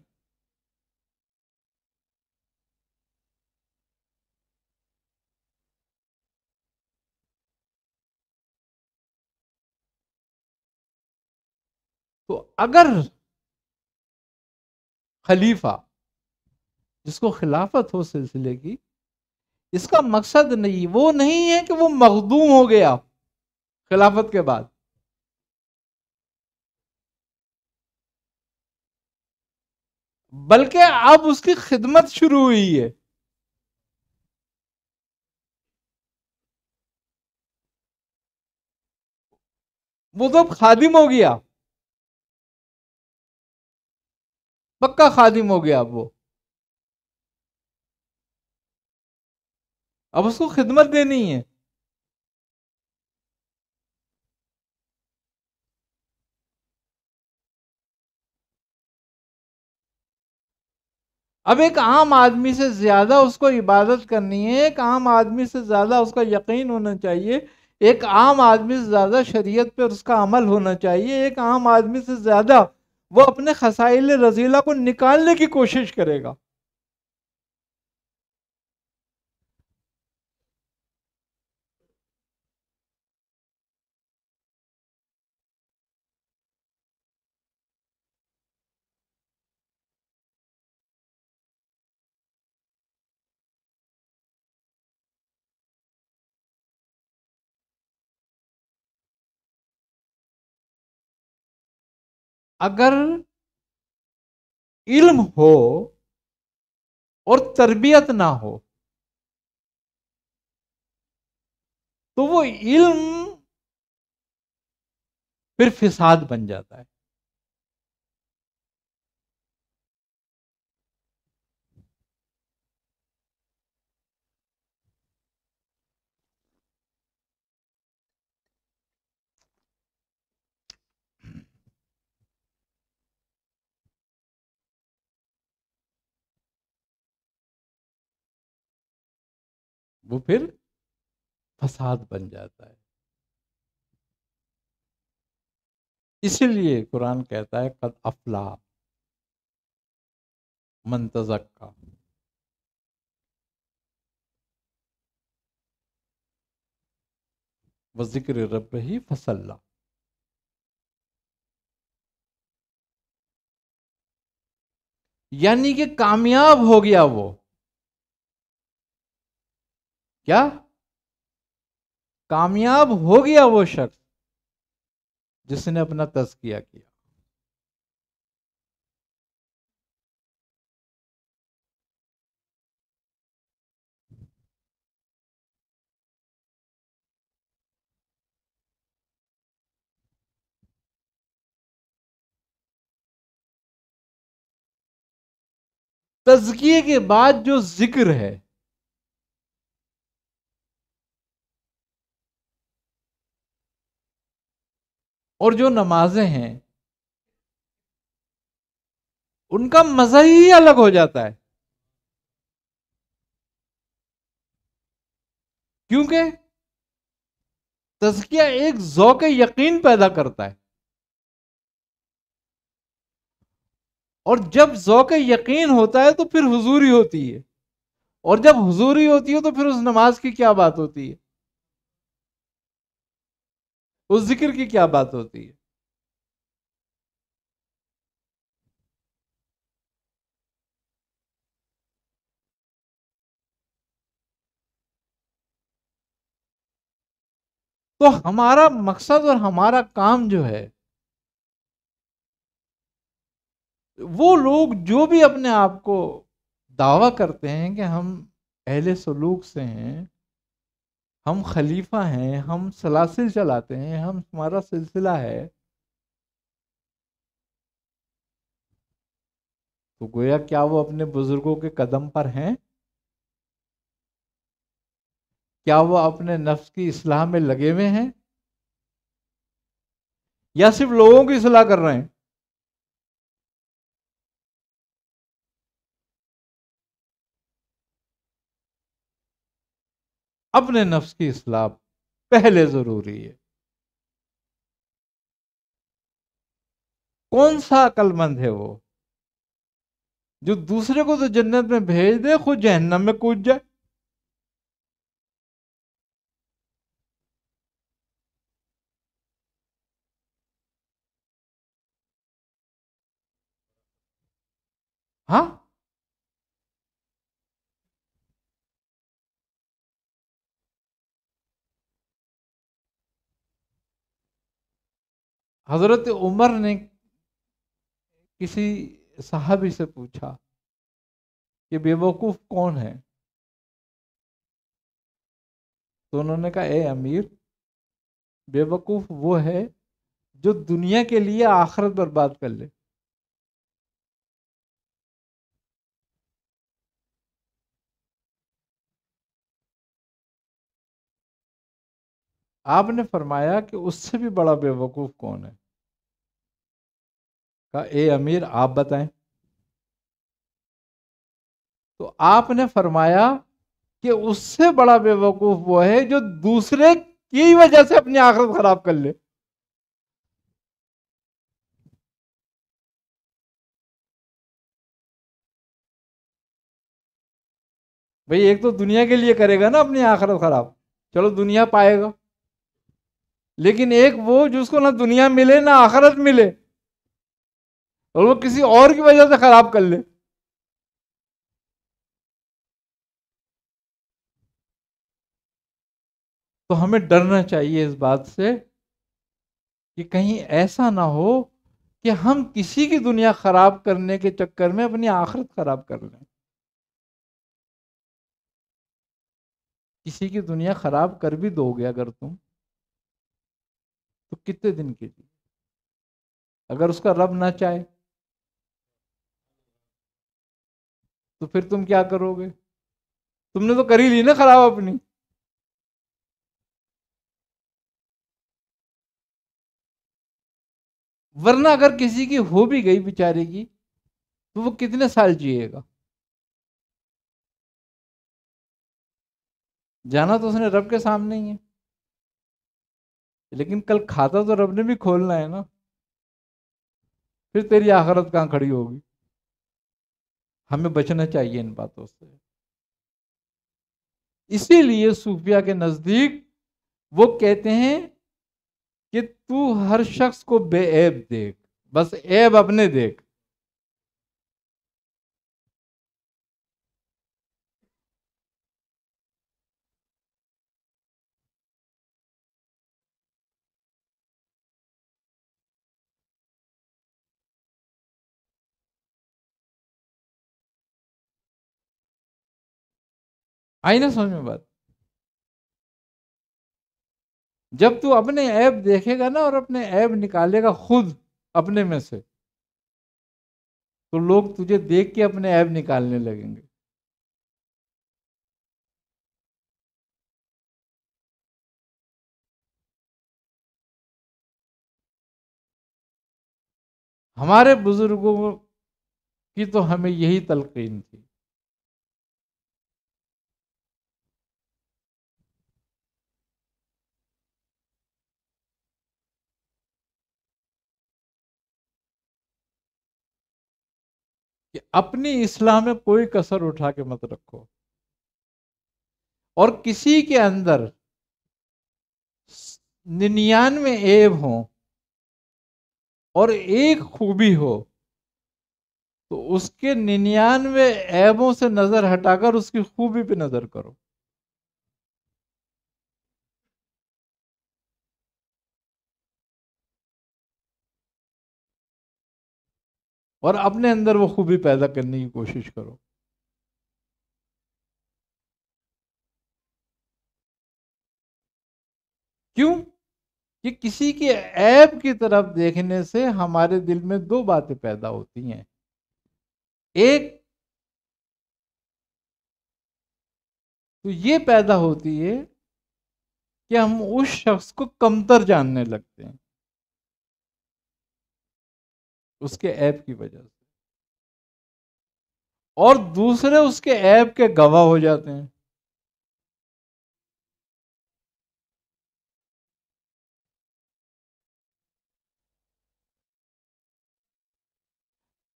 تو اگر خلیفہ جس کو خلافت ہو سلسلے کی، اس کا مقصد نہیں، وہ نہیں ہے کہ وہ مخدوم ہو گیا خلافت کے بعد، بلکہ اب اس کی خدمت شروع ہوئی ہے۔ وہ تو اب خادم ہو گیا، پکا خادم ہو گیا اب وہ، اب اس کو خدمت دینی ہے۔ اب ایک عام آدمی سے زیادہ اس کو عبادت کرنی ہے، ایک عام آدمی سے زیادہ اس کا یقین ہونا چاہیے، ایک عام آدمی سے زیادہ شریعت پر اس کا عمل ہونا چاہیے، ایک عام آدمی سے زیادہ وہ اپنے خسائل رذیلہ کو نکالنے کی کوشش کرے گا۔ اگر علم ہو اور تربیت نہ ہو تو وہ علم پھر فساد بن جاتا ہے۔ وہ پھر فساد بن جاتا ہے. اسی لیے قرآن کہتا ہے قد افلاح من تزکا. وذکر ربہ فصلی. یعنی کہ کامیاب ہو گیا وہ. کیا کامیاب ہو گیا وہ شخص جس نے اپنا تزکیہ کیا. تزکیے کے بعد جو ذکر ہے اور جو نمازیں ہیں ان کا مزہ ہی الگ ہو جاتا ہے. کیونکہ تزکیہ ایک ذوق یقین پیدا کرتا ہے، اور جب ذوق یقین ہوتا ہے تو پھر حضوری ہوتی ہے، اور جب حضوری ہوتی ہے تو پھر اس نماز کی کیا بات ہوتی ہے، اس ذکر کی کیا بات ہوتی ہے. تو ہمارا مقصد اور ہمارا کام جو ہے، وہ لوگ جو بھی اپنے آپ کو دعویٰ کرتے ہیں کہ ہم اہل سلوک سے ہیں، ہم خلیفہ ہیں، ہم سلاسل چلاتے ہیں، ہمارا سلسلہ ہے، تو گویا کیا وہ اپنے بزرگوں کے قدم پر ہیں؟ کیا وہ اپنے نفس کی اصلاح میں لگے ہوئے ہیں، یا صرف لوگوں کی اصلاح کر رہے ہیں؟ اپنے نفس کی اصلاح پہلے ضروری ہے. کون سا عقل مند ہے وہ جو دوسرے کو تو جنت میں بھیج دے، خود جہنم میں کود جائے؟ ہاں، حضرت عمر نے کسی صحابی سے پوچھا کہ بے وقوف کون ہے؟ تو انہوں نے کہا اے امیر، بے وقوف وہ ہے جو دنیا کے لیے آخرت برباد کر لے. آپ نے فرمایا کہ اس سے بھی بڑا بے وقوف کون ہے؟ کہا اے امیر آپ بتائیں. تو آپ نے فرمایا کہ اس سے بڑا بے وقوف وہ ہے جو دوسرے کی وجہ سے اپنی آخرت خراب کر لے. بھئی ایک تو دنیا کے لیے کرے گا نا اپنی آخرت خراب، چلو دنیا پائے گا، لیکن ایک وہ جس کو نہ دنیا ملے نہ آخرت ملے، اور وہ کسی اور کی وجہ سے خراب کر لے. تو ہمیں ڈرنا چاہیے اس بات سے کہ کہیں ایسا نہ ہو کہ ہم کسی کی دنیا خراب کرنے کے چکر میں اپنی آخرت خراب کر لیں. کسی کی دنیا خراب کر بھی دو گے اگر تم، تو کتنے دن کے لیے؟ اگر اس کا رب نہ چاہے تو پھر تم کیا کرو گے؟ تم نے تو کر ہی لی نا خراب اپنی. ورنہ اگر کسی کی ہو بھی گئی بیچارے کی تو وہ کتنے سال جیے گا؟ جانا تو اس نے رب کے سامنے ہی ہے، لیکن کل کھاتا تو رب نے بھی کھولنا ہے نا، پھر تیری آخرت کہاں کھڑی ہوگی؟ ہمیں بچنا چاہیے ان باتوں سے۔ اسی لیے صوفیہ کے نزدیک وہ کہتے ہیں کہ تو ہر شخص کو بے عیب دیکھ، بس عیب اپنے دیکھ۔ آئی نا سمجھ میں بات؟ جب تو اپنے عیب دیکھے گا نا اور اپنے عیب نکالے گا خود اپنے میں سے، تو لوگ تجھے دیکھ کے اپنے عیب نکالنے لگیں گے۔ ہمارے بزرگوں کی تو ہمیں یہی تلقین تھی کہ اپنی اصلاح میں کوئی کسر اٹھا کے مت رکھو، اور کسی کے اندر 99 عیب ہوں اور ایک خوبی ہو تو اس کے 99 عیبوں سے نظر ہٹا کر اس کی خوبی پہ نظر کرو، اور اپنے اندر وہ خوبی پیدا کرنے کی کوشش کرو۔ کیوں؟ کہ کسی کے عیب کی طرف دیکھنے سے ہمارے دل میں دو باتیں پیدا ہوتی ہیں۔ ایک تو یہ پیدا ہوتی ہے کہ ہم اس شخص کو کمتر جاننے لگتے ہیں اس کے عیب کی وجہ سے، اور دوسرے اس کے عیب کے گواہ ہو جاتے ہیں۔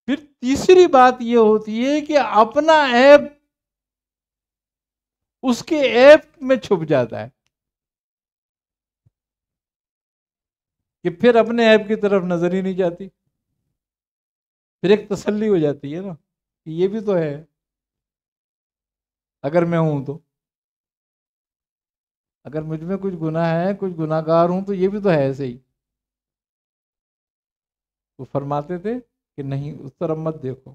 پھر تیسری بات یہ ہوتی ہے کہ اپنا عیب اس کے عیب میں چھپ جاتا ہے، کہ پھر اپنے عیب کی طرف نظر ہی نہیں جاتی، پھر ایک تسلی ہو جاتی ہے نا کہ یہ بھی تو ہے، اگر میں ہوں تو، اگر مجھ میں کچھ گناہ ہے، کچھ گناہ گار ہوں، تو یہ بھی تو ہے ایسے ہی۔ وہ فرماتے تھے کہ نہیں، اس طرف مت دیکھو،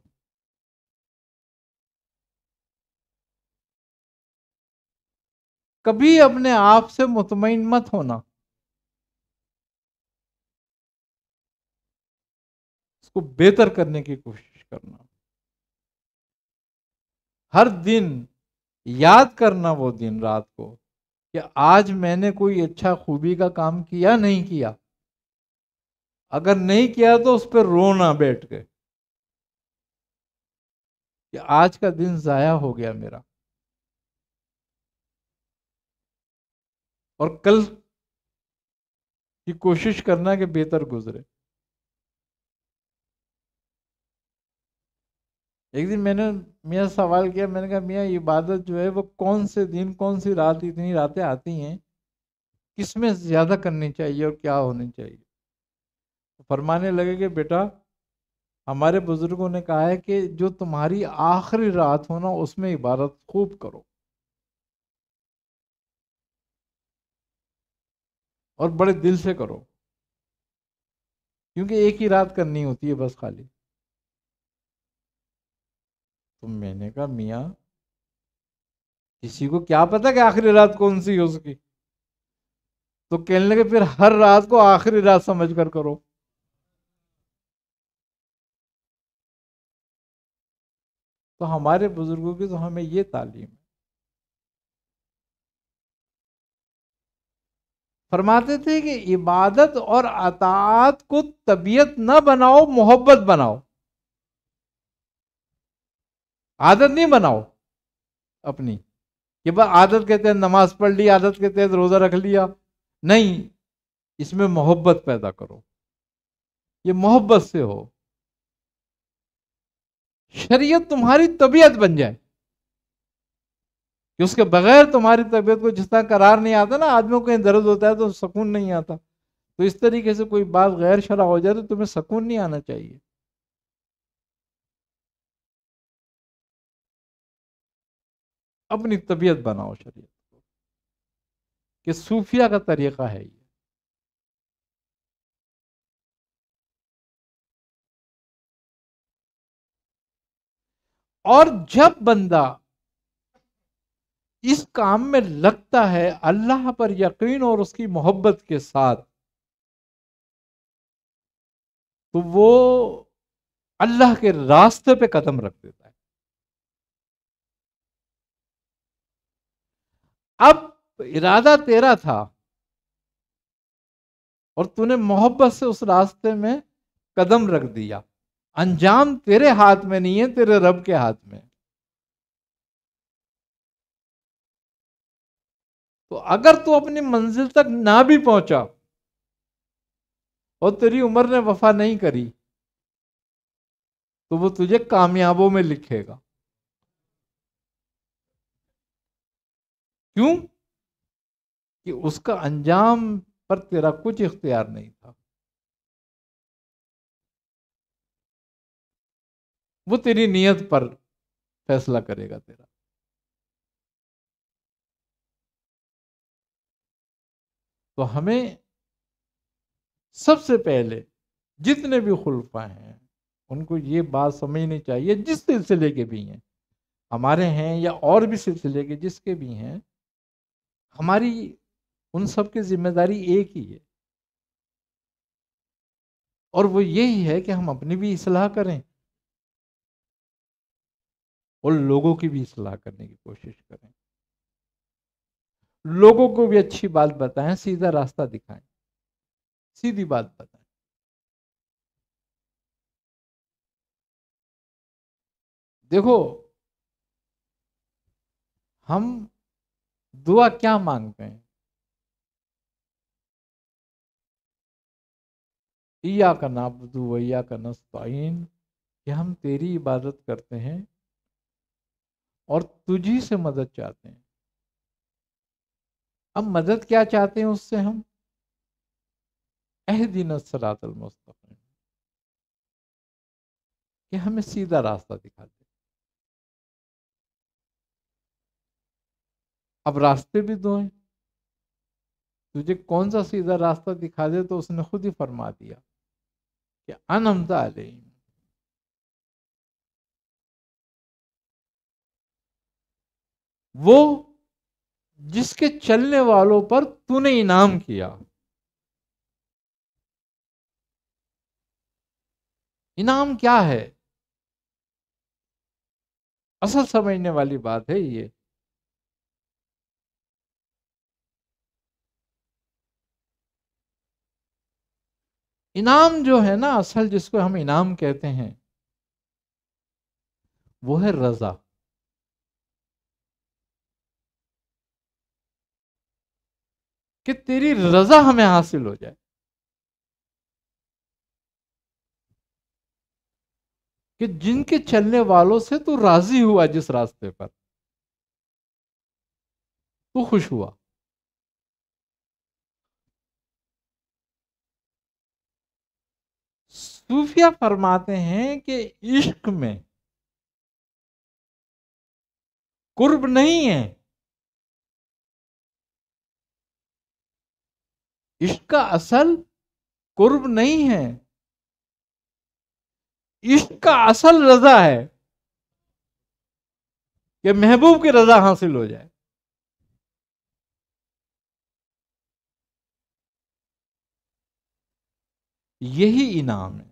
کبھی اپنے آپ سے مطمئن مت ہونا، اس کو بہتر کرنے کی کوشش کرنا، ہر دن یاد کرنا وہ دن رات کو کہ آج میں نے کوئی اچھا خوبی کا کام کیا نہیں کیا، اگر نہیں کیا تو اس پہ رونا بیٹھ کے کہ آج کا دن ضائع ہو گیا میرا، اور کل کی کوشش کرنا کہ بہتر گزرے۔ ایک دن میں نے میاں سوال کیا، میں نے کہا میاں عبادت جو ہے وہ کون سے دن، کون سی رات، اتنی راتیں آتی ہیں، کس میں زیادہ کرنی چاہیے اور کیا ہونی چاہیے؟ فرمانے لگے کہ بیٹا، ہمارے بزرگوں نے کہا ہے کہ جو تمہاری آخری رات ہو نا اس میں عبادت خوب کرو، اور بڑے دل سے کرو، کیونکہ ایک ہی رات کرنی ہوتی ہے بس خالی۔ تو میں نے کہا میاں، کسی کو کیا پتا کہ آخری رات کون سی ہو سکی؟ تو کہنے لگے پھر ہر رات کو آخری رات سمجھ کر کرو۔ تو ہمارے بزرگوں کی تو ہمیں یہ تعلیم ہے۔ فرماتے تھے کہ عبادت اور اطاعت کو طبیعت نہ بناؤ، محبت بناؤ، عادت نہیں بناؤ اپنی۔ کہ بس عادت کے تحت نماز پڑھ لی، عادت کے تحت روزہ رکھ لیا، نہیں، اس میں محبت پیدا کرو، یہ محبت سے ہو، شریعت تمہاری طبیعت بن جائے کہ اس کے بغیر تمہاری طبیعت کو جس طرح قرار نہیں آتا نا، آدمیوں کو کہیں درد ہوتا ہے تو سکون نہیں آتا، تو اس طریقے سے کوئی بات غیر شرع ہو جائے تو تمہیں سکون نہیں آنا چاہیے۔ اپنی طبیعت بناؤ شریعت کو، کہ صوفیہ کا طریقہ ہے یہ۔ اور جب بندہ اس کام میں لگتا ہے اللہ پر یقین اور اس کی محبت کے ساتھ، تو وہ اللہ کے راستے پہ قدم رکھ دیتا ہے۔ اب ارادہ تیرا تھا اور تو نے محبت سے اس راستے میں قدم رکھ دیا، انجام تیرے ہاتھ میں نہیں ہے، تیرے رب کے ہاتھ میں۔ تو اگر تو اپنی منزل تک نہ بھی پہنچا اور تیری عمر نے وفا نہیں کری، تو وہ تجھے کامیابوں میں لکھے گا۔ کیوں؟ کہ اس کا انجام پر تیرا کچھ اختیار نہیں تھا، وہ تیری نیت پر فیصلہ کرے گا تیرا۔ تو ہمیں سب سے پہلے جتنے بھی خلفاء ہیں ان کو یہ بات سمجھنی چاہیے، جس سلسلے کے بھی ہیں، ہمارے ہیں یا اور بھی سلسلے کے جس کے بھی ہیں، ہماری ان سب کی ذمہ داری ایک ہی ہے، اور وہ یہی ہے کہ ہم اپنی بھی اصلاح کریں اور لوگوں کی بھی اصلاح کرنے کی کوشش کریں، لوگوں کو بھی اچھی بات بتائیں، سیدھا راستہ دکھائیں، سیدھی بات بتائیں۔ دیکھو، ہم دعا کیا مانگتے ہیں؟ ایاک نعبد و ایاک نستعین، کہ ہم تیری عبادت کرتے ہیں اور تجھی سے مدد چاہتے ہیں۔ اب مدد کیا چاہتے ہیں اس سے ہم؟ اہدنا الصراط المستقیم، کہ ہمیں سیدھا راستہ دکھا دے۔ اب راستے بھی دو ہیں، تجھے کون سا سیدھا راستہ دکھا دے؟ تو اس نے خود ہی فرما دیا کہ انعمت علیہم، وہ جس کے چلنے والوں پر تو نے انعام کیا۔ انعام کیا ہے؟ اصل سمجھنے والی بات ہے یہ۔ انعام جو ہے نا، اصل جس کو ہم انعام کہتے ہیں، وہ ہے رضا۔ کہ تیری رضا ہمیں حاصل ہو جائے، کہ جن کے چلنے والوں سے تو راضی ہوا، جس راستے پر تو خوش ہوا۔ صوفیہ فرماتے ہیں کہ عشق میں قرب نہیں ہے، عشق کا اصل قرب نہیں ہے، عشق کا اصل رضا ہے، کہ محبوب کی رضا حاصل ہو جائے۔ یہی انعام ہے۔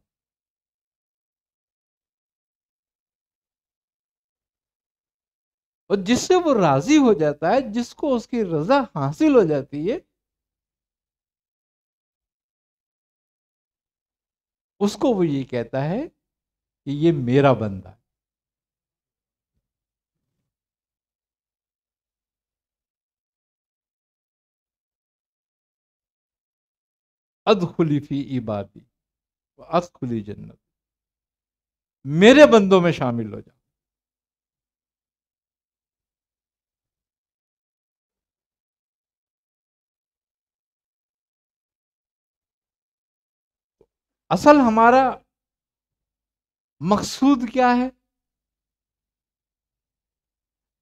اور جس سے وہ راضی ہو جاتا ہے، جس کو اس کی رضا حاصل ہو جاتی ہے، اس کو وہ یہ کہتا ہے کہ یہ میرا بندہ ہے۔ ادخلی فی عبادی ادخلی جنت، میرے بندوں میں شامل ہو جا۔ اصل ہمارا مقصود کیا ہے؟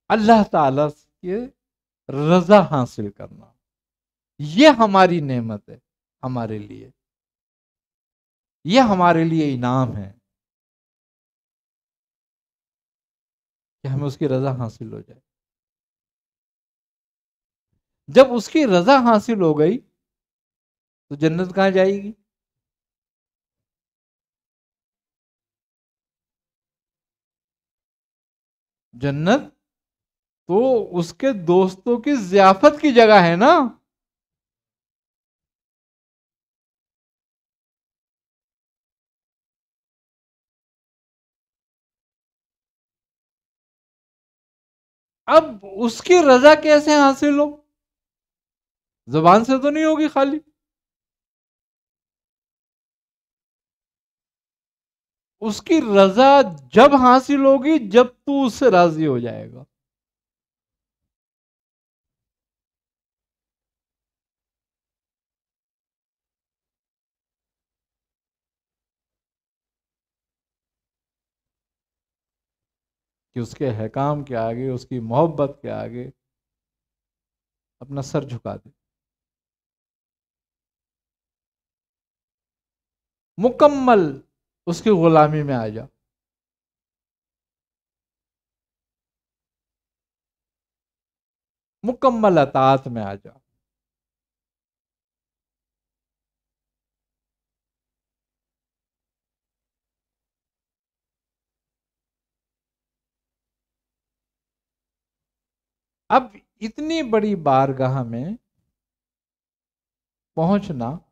اللہ تعالی کی رضا حاصل کرنا، یہ ہماری نعمت ہے ہمارے لیے، یہ ہمارے لیے انعام ہے کہ ہمیں اس کی رضا حاصل ہو جائے۔ جب اس کی رضا حاصل ہو گئی تو جنت کہاں جائے گی؟ جنت تو اس کے دوستوں کی ضیافت کی جگہ ہے نا۔ اب اس کی رضا کیسے حاصل ہو؟ زبان سے تو نہیں ہوگی خالی، اس کی رضا جب حاصل ہوگی جب تو اس سے راضی ہو جائے گا۔ کہ اس کے احکام کے آگے، اس کی محبت کے آگے اپنا سر جھکا دے، مکمل اس کی غلامی میں آ جا۔ مکمل اطاعت میں آ جا۔ اب اتنی بڑی بارگاہ میں پہنچنا،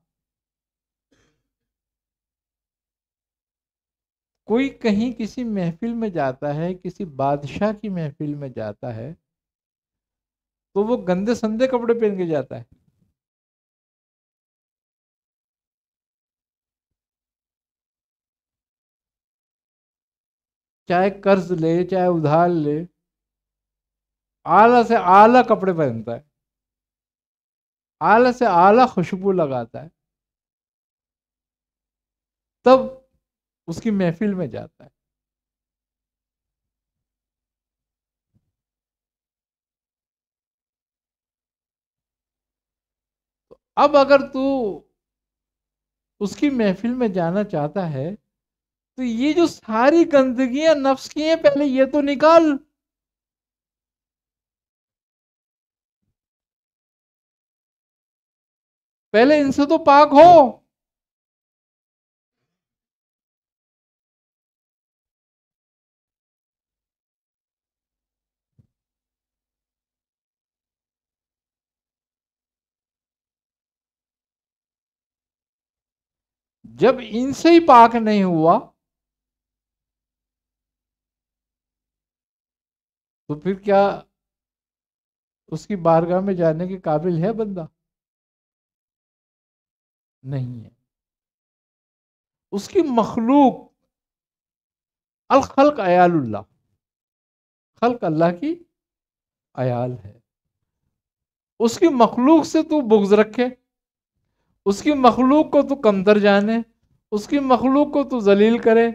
کوئی کہیں کسی محفل میں جاتا ہے، کسی بادشاہ کی محفل میں جاتا ہے تو وہ گندے سندے کپڑے پہن کے جاتا ہے؟ چاہے قرض لے چاہے ادھار لے، اعلیٰ سے اعلیٰ کپڑے پہنتا ہے، اعلیٰ سے اعلیٰ خوشبو لگاتا ہے، تب اس کی محفل میں جاتا ہے۔ اب اگر تو اس کی محفل میں جانا چاہتا ہے تو یہ جو ساری گندگیاں نفس کی ہیں پہلے یہ تو نکال۔ پہلے ان سے تو پاک ہو۔ جب ان سے ہی پاک نہیں ہوا تو پھر کیا اس کی بارگاہ میں جانے کے قابل ہے بندہ؟ نہیں ہے۔ اس کی مخلوق، الخلق عیال اللہ، خلق اللہ کی عیال ہے۔ اس کی مخلوق سے تو بغض رکھے، اس کی مخلوق کو تو کمتر جانے، اس کی مخلوق کو تو ذلیل کرے،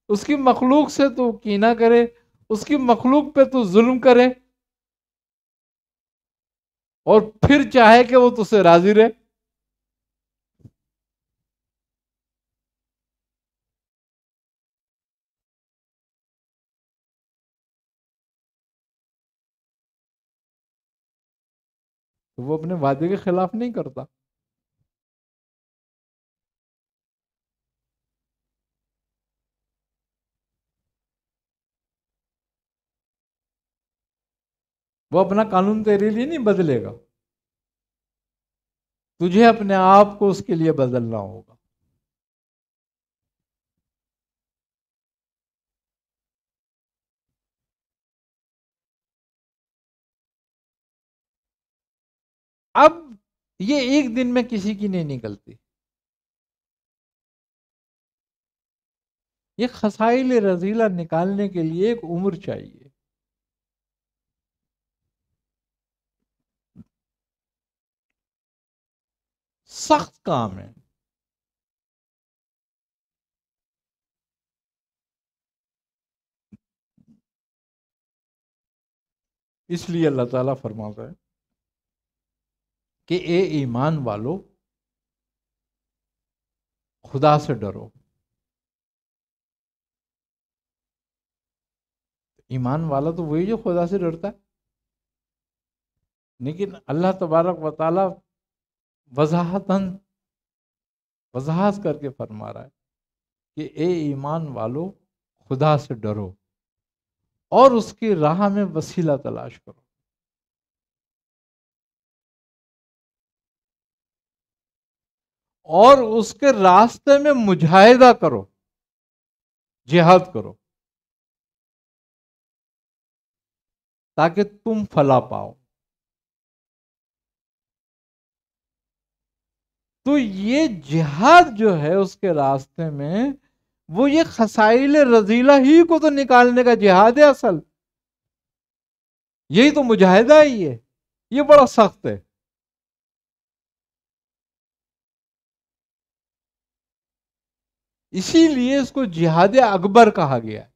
اس کی مخلوق سے تو کینہ کرے، اس کی مخلوق پہ تو ظلم کرے، اور پھر چاہے کہ وہ تجھ سے راضی رہے۔ تو وہ اپنے وعدے کے خلاف نہیں کرتا۔ وہ اپنا قانون تیرے لیے نہیں بدلے گا، تجھے اپنے آپ کو اس کے لیے بدلنا ہوگا۔ اب یہ ایک دن میں کسی کی نہیں نکلتی، یہ خسائل رذیلہ نکالنے کے لیے ایک عمر چاہیے. سخت کام ہے. اس لیے اللہ تعالیٰ فرماتا ہے کہ اے ایمان والو خدا سے ڈرو. ایمان والا تو وہی جو خدا سے ڈرتا ہے. لیکن اللہ تبارک و تعالیٰ وضاحت کر کے فرما رہا ہے کہ اے ایمان والو خدا سے ڈرو اور اس کی راہ میں وسیلہ تلاش کرو. اور اس کے راستے میں مجاہدہ کرو، جہاد کرو، تاکہ تم فلاح پاؤ. تو یہ جہاد جو ہے اس کے راستے میں، وہ یہ خسائل رذیلہ ہی کو تو نکالنے کا جہاد ہے اصل. یہی تو مجاہدہ ہی ہے. یہ بڑا سخت ہے. اسی لیے اس کو جہاد اکبر کہا گیا ہے.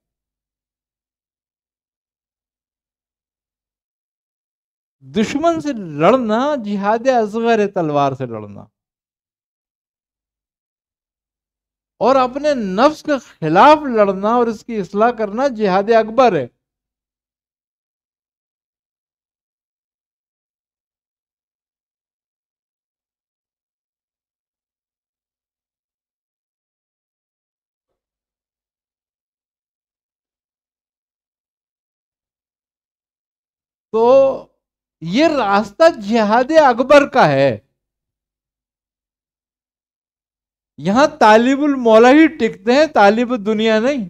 دشمن سے لڑنا جہاد اصغر ہے، تلوار سے لڑنا. اور اپنے نفس کے خلاف لڑنا اور اس کی اصلاح کرنا جہاد اکبر ہے. تو یہ راستہ جہاد اکبر کا ہے. یہاں طالب المولا ہی ٹکتے ہیں، طالب دنیا نہیں.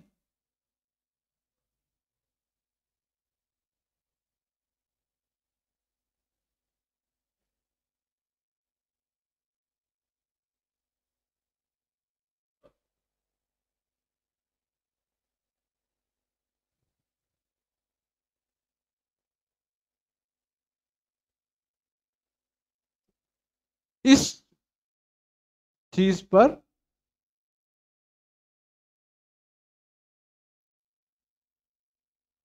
اس چیز پر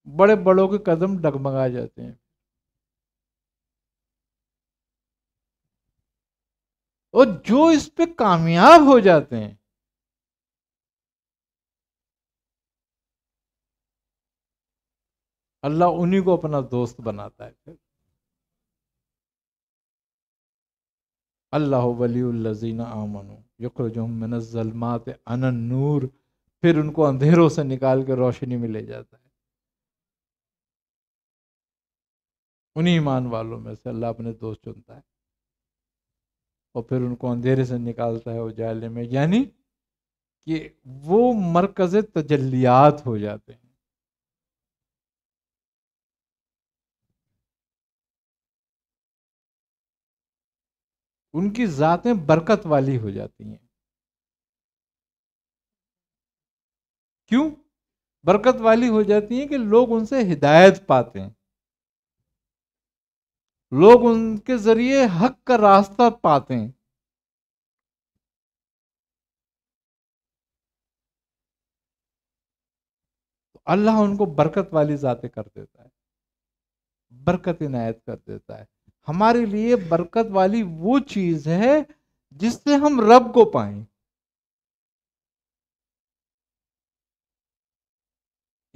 بڑے بڑوں کے قدم ڈگمگا جاتے ہیں. اور جو اس پہ کامیاب ہو جاتے ہیں، اللہ انہی کو اپنا دوست بناتا ہے. پھر اللہ ولی الذین آمنوا یخرجہم من الظلمات الی النور. پھر ان کو اندھیروں سے نکال کے روشنی میں لے جاتا ہے. انہی ایمان والوں میں سے اللہ اپنے دوست چنتا ہے اور پھر ان کو اندھیرے سے نکالتا ہے اجالے میں. یعنی کہ وہ مرکز تجلیات ہو جاتے ہیں. ان کی ذاتیں برکت والی ہو جاتی ہیں. کیوں برکت والی ہو جاتی ہیں؟ کہ لوگ ان سے ہدایت پاتے ہیں، لوگ ان کے ذریعے حق کا راستہ پاتے ہیں. اللہ ان کو برکت والی ذاتیں کر دیتا ہے، برکت عنایت کر دیتا ہے. ہمارے لیے برکت والی وہ چیز ہے جس سے ہم رب کو پائیں.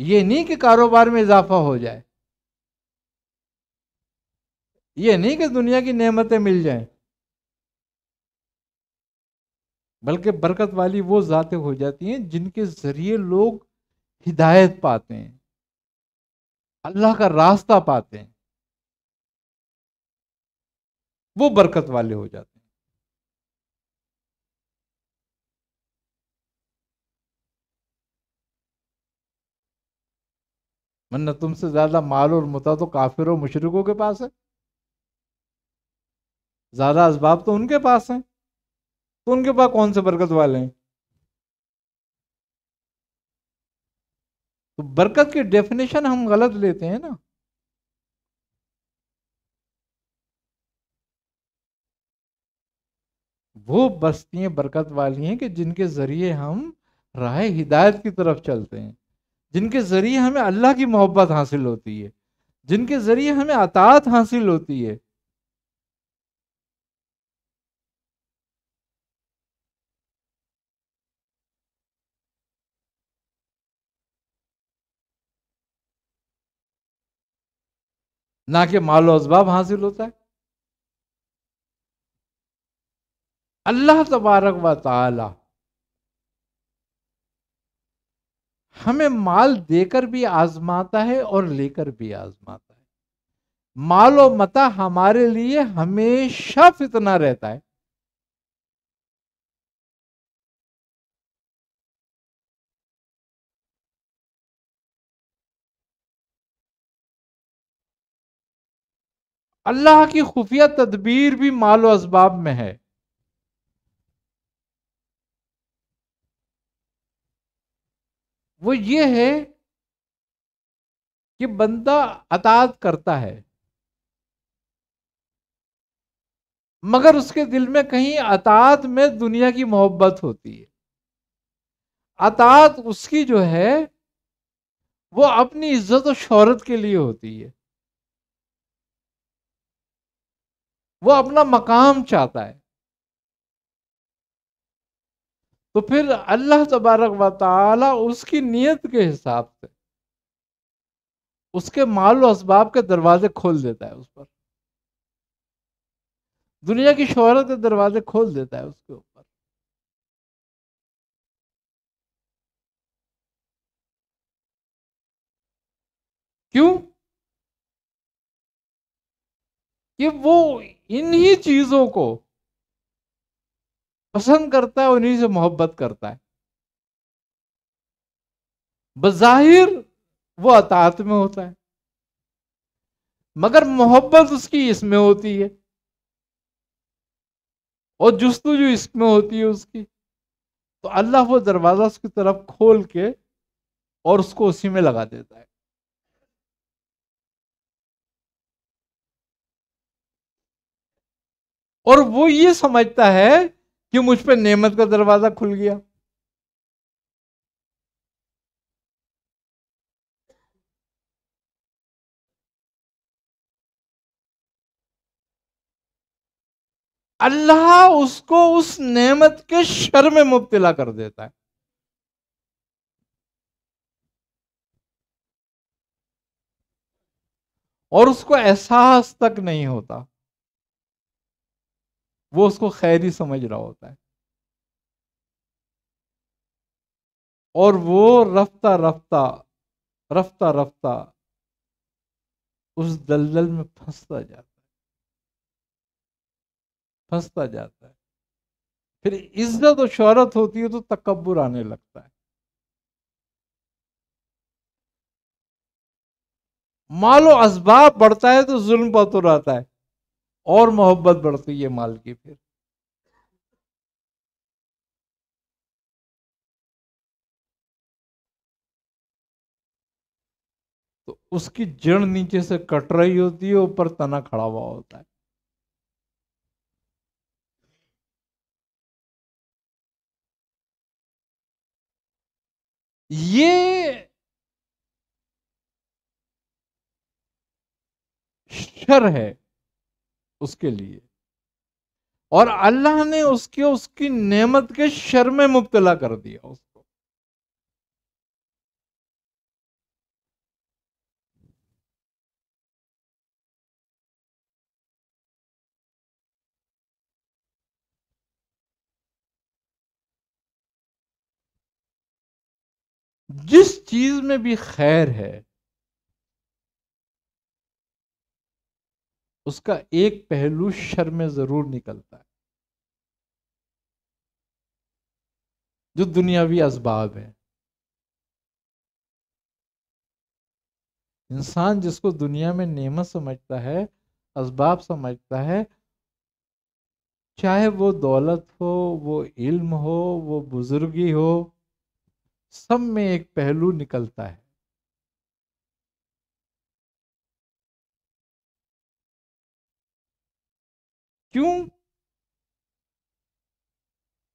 یہ نہیں کہ کاروبار میں اضافہ ہو جائے، یہ نہیں کہ دنیا کی نعمتیں مل جائیں، بلکہ برکت والی وہ ذاتیں ہو جاتی ہیں جن کے ذریعے لوگ ہدایت پاتے ہیں، اللہ کا راستہ پاتے ہیں. وہ برکت والے ہو جاتے ہیں. ورنہ تم سے زیادہ مال اور متا تو کافروں مشرکوں کے پاس ہے. زیادہ اسباب تو ان کے پاس ہیں، تو ان کے پاس کون سے برکت والے ہیں؟ تو برکت کی ڈیفینیشن ہم غلط لیتے ہیں نا. وہ بستیاں برکت والی ہیں کہ جن کے ذریعے ہم راہ ہدایت کی طرف چلتے ہیں، جن کے ذریعے ہمیں اللہ کی محبت حاصل ہوتی ہے، جن کے ذریعے ہمیں اطاعت حاصل ہوتی ہے. نہ کہ مال و اسباب حاصل ہوتا ہے. اللہ تبارک و تعالی ہمیں مال دے کر بھی آزماتا ہے اور لے کر بھی آزماتا ہے. مال و متاع ہمارے لیے ہمیشہ فتنہ رہتا ہے. اللہ کی خفیہ تدبیر بھی مال و اسباب میں ہے. وہ یہ ہے کہ بندہ اطاعت کرتا ہے، مگر اس کے دل میں کہیں اطاعت میں دنیا کی محبت ہوتی ہے. اطاعت اس کی جو ہے وہ اپنی عزت و شہرت کے لیے ہوتی ہے، وہ اپنا مقام چاہتا ہے. تو پھر اللہ تبارک و تعالی اس کی نیت کے حساب سے اس کے مال و اسباب کے دروازے کھول دیتا ہے، اس پر دنیا کی شہرت کے دروازے کھول دیتا ہے اس کے اوپر. کیوں؟ کہ وہ انہی چیزوں کو پسند کرتا ہے، انہی سے محبت کرتا ہے. بظاہر وہ اطاعت میں ہوتا ہے، مگر محبت اس کی اس میں ہوتی ہے اور جستجو اس میں ہوتی ہے اس کی. تو اللہ وہ دروازہ اس کی طرف کھول کے اور اس کو اسی میں لگا دیتا ہے. اور وہ یہ سمجھتا ہے کہ مجھ پہ نعمت کا دروازہ کھل گیا. اللہ اس کو اس نعمت کے شر میں مبتلا کر دیتا ہے. اور اس کو احساس تک نہیں ہوتا، وہ اس کو خیر ہی سمجھ رہا ہوتا ہے. اور وہ رفتہ رفتہ رفتہ رفتہ اس دلدل میں پھنستا جاتا ہے. پھر عزت و شہرت ہوتی ہے تو تکبر آنے لگتا ہے. مال و اسباب بڑھتا ہے تو ظلم پتر آتا ہے اور محبت بڑھتی ہے مال کی. پھر تو اس کی جڑ نیچے سے کٹ رہی ہوتی ہے، اوپر تنا کھڑا ہوا ہوتا ہے. یہ شر ہے اس کے لیے، اور اللہ نے اس کی نعمت کے شر میں مبتلا کر دیا اس کو. جس چیز میں بھی خیر ہے اس کا ایک پہلو شر میں ضرور نکلتا ہے، جو دنیاوی اسباب ہے. انسان جس کو دنیا میں نعمت سمجھتا ہے، اسباب سمجھتا ہے، چاہے وہ دولت ہو، وہ علم ہو، وہ بزرگی ہو، سب میں ایک پہلو نکلتا ہے کیوں؟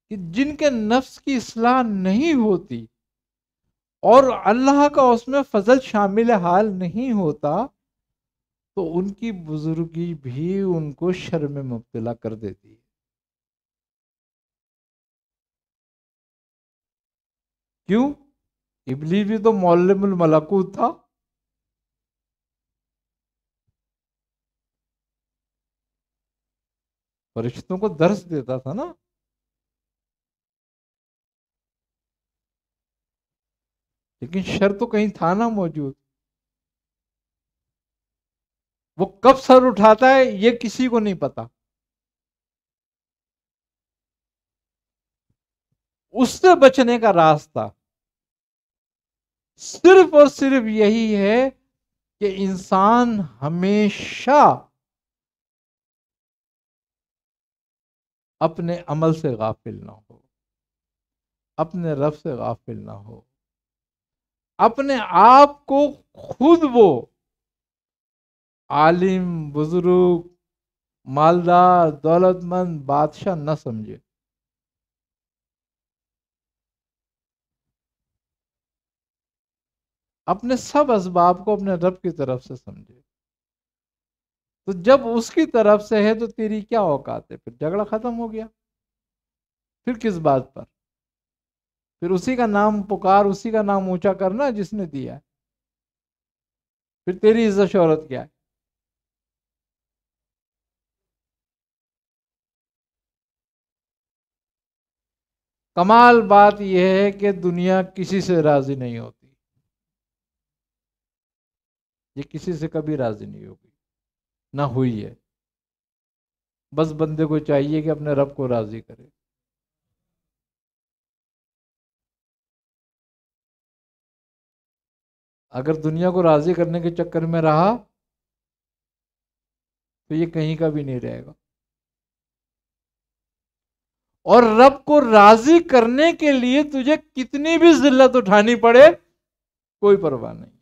کہ جن کے نفس کی اصلاح نہیں ہوتی اور اللہ کا اس میں فضل شامل حال نہیں ہوتا، تو ان کی بزرگی بھی ان کو شر میں مبتلا کر دیتی ہے۔ کیوں؟ ابلیس بھی تو معلم الملکوت تھا۔ فرشتوں کو درس دیتا تھا نا۔ لیکن شر تو کہیں تھا نا موجود۔ وہ کب سر اٹھاتا ہے یہ کسی کو نہیں پتا۔ اس سے بچنے کا راستہ صرف اور صرف یہی ہے کہ انسان ہمیشہ اپنے عمل سے غافل نہ ہو، اپنے رب سے غافل نہ ہو، اپنے آپ کو خود وہ عالم، بزرگ، مالدار، دولت مند، بادشاہ نہ سمجھے۔ اپنے سب اسباب کو اپنے رب کی طرف سے سمجھے۔ تو جب اس کی طرف سے ہے تو تیری کیا اوقات ہے؟ پھر جھگڑا ختم ہو گیا۔ پھر کس بات پر؟ پھر اسی کا نام پکار، اسی کا نام اونچا کرنا جس نے دیا ہے۔ پھر تیری عزت شہرت کیا ہے؟ کمال بات یہ ہے کہ دنیا کسی سے راضی نہیں ہوتی، یہ کسی سے کبھی راضی نہیں ہوگی، نہ ہوئی ہے۔ بس بندے کو چاہیے کہ اپنے رب کو راضی کرے۔ اگر دنیا کو راضی کرنے کے چکر میں رہا تو یہ کہیں کا بھی نہیں رہے گا۔ اور رب کو راضی کرنے کے لیے تجھے کتنی بھی ذلت اٹھانی پڑے، کوئی پرواہ نہیں۔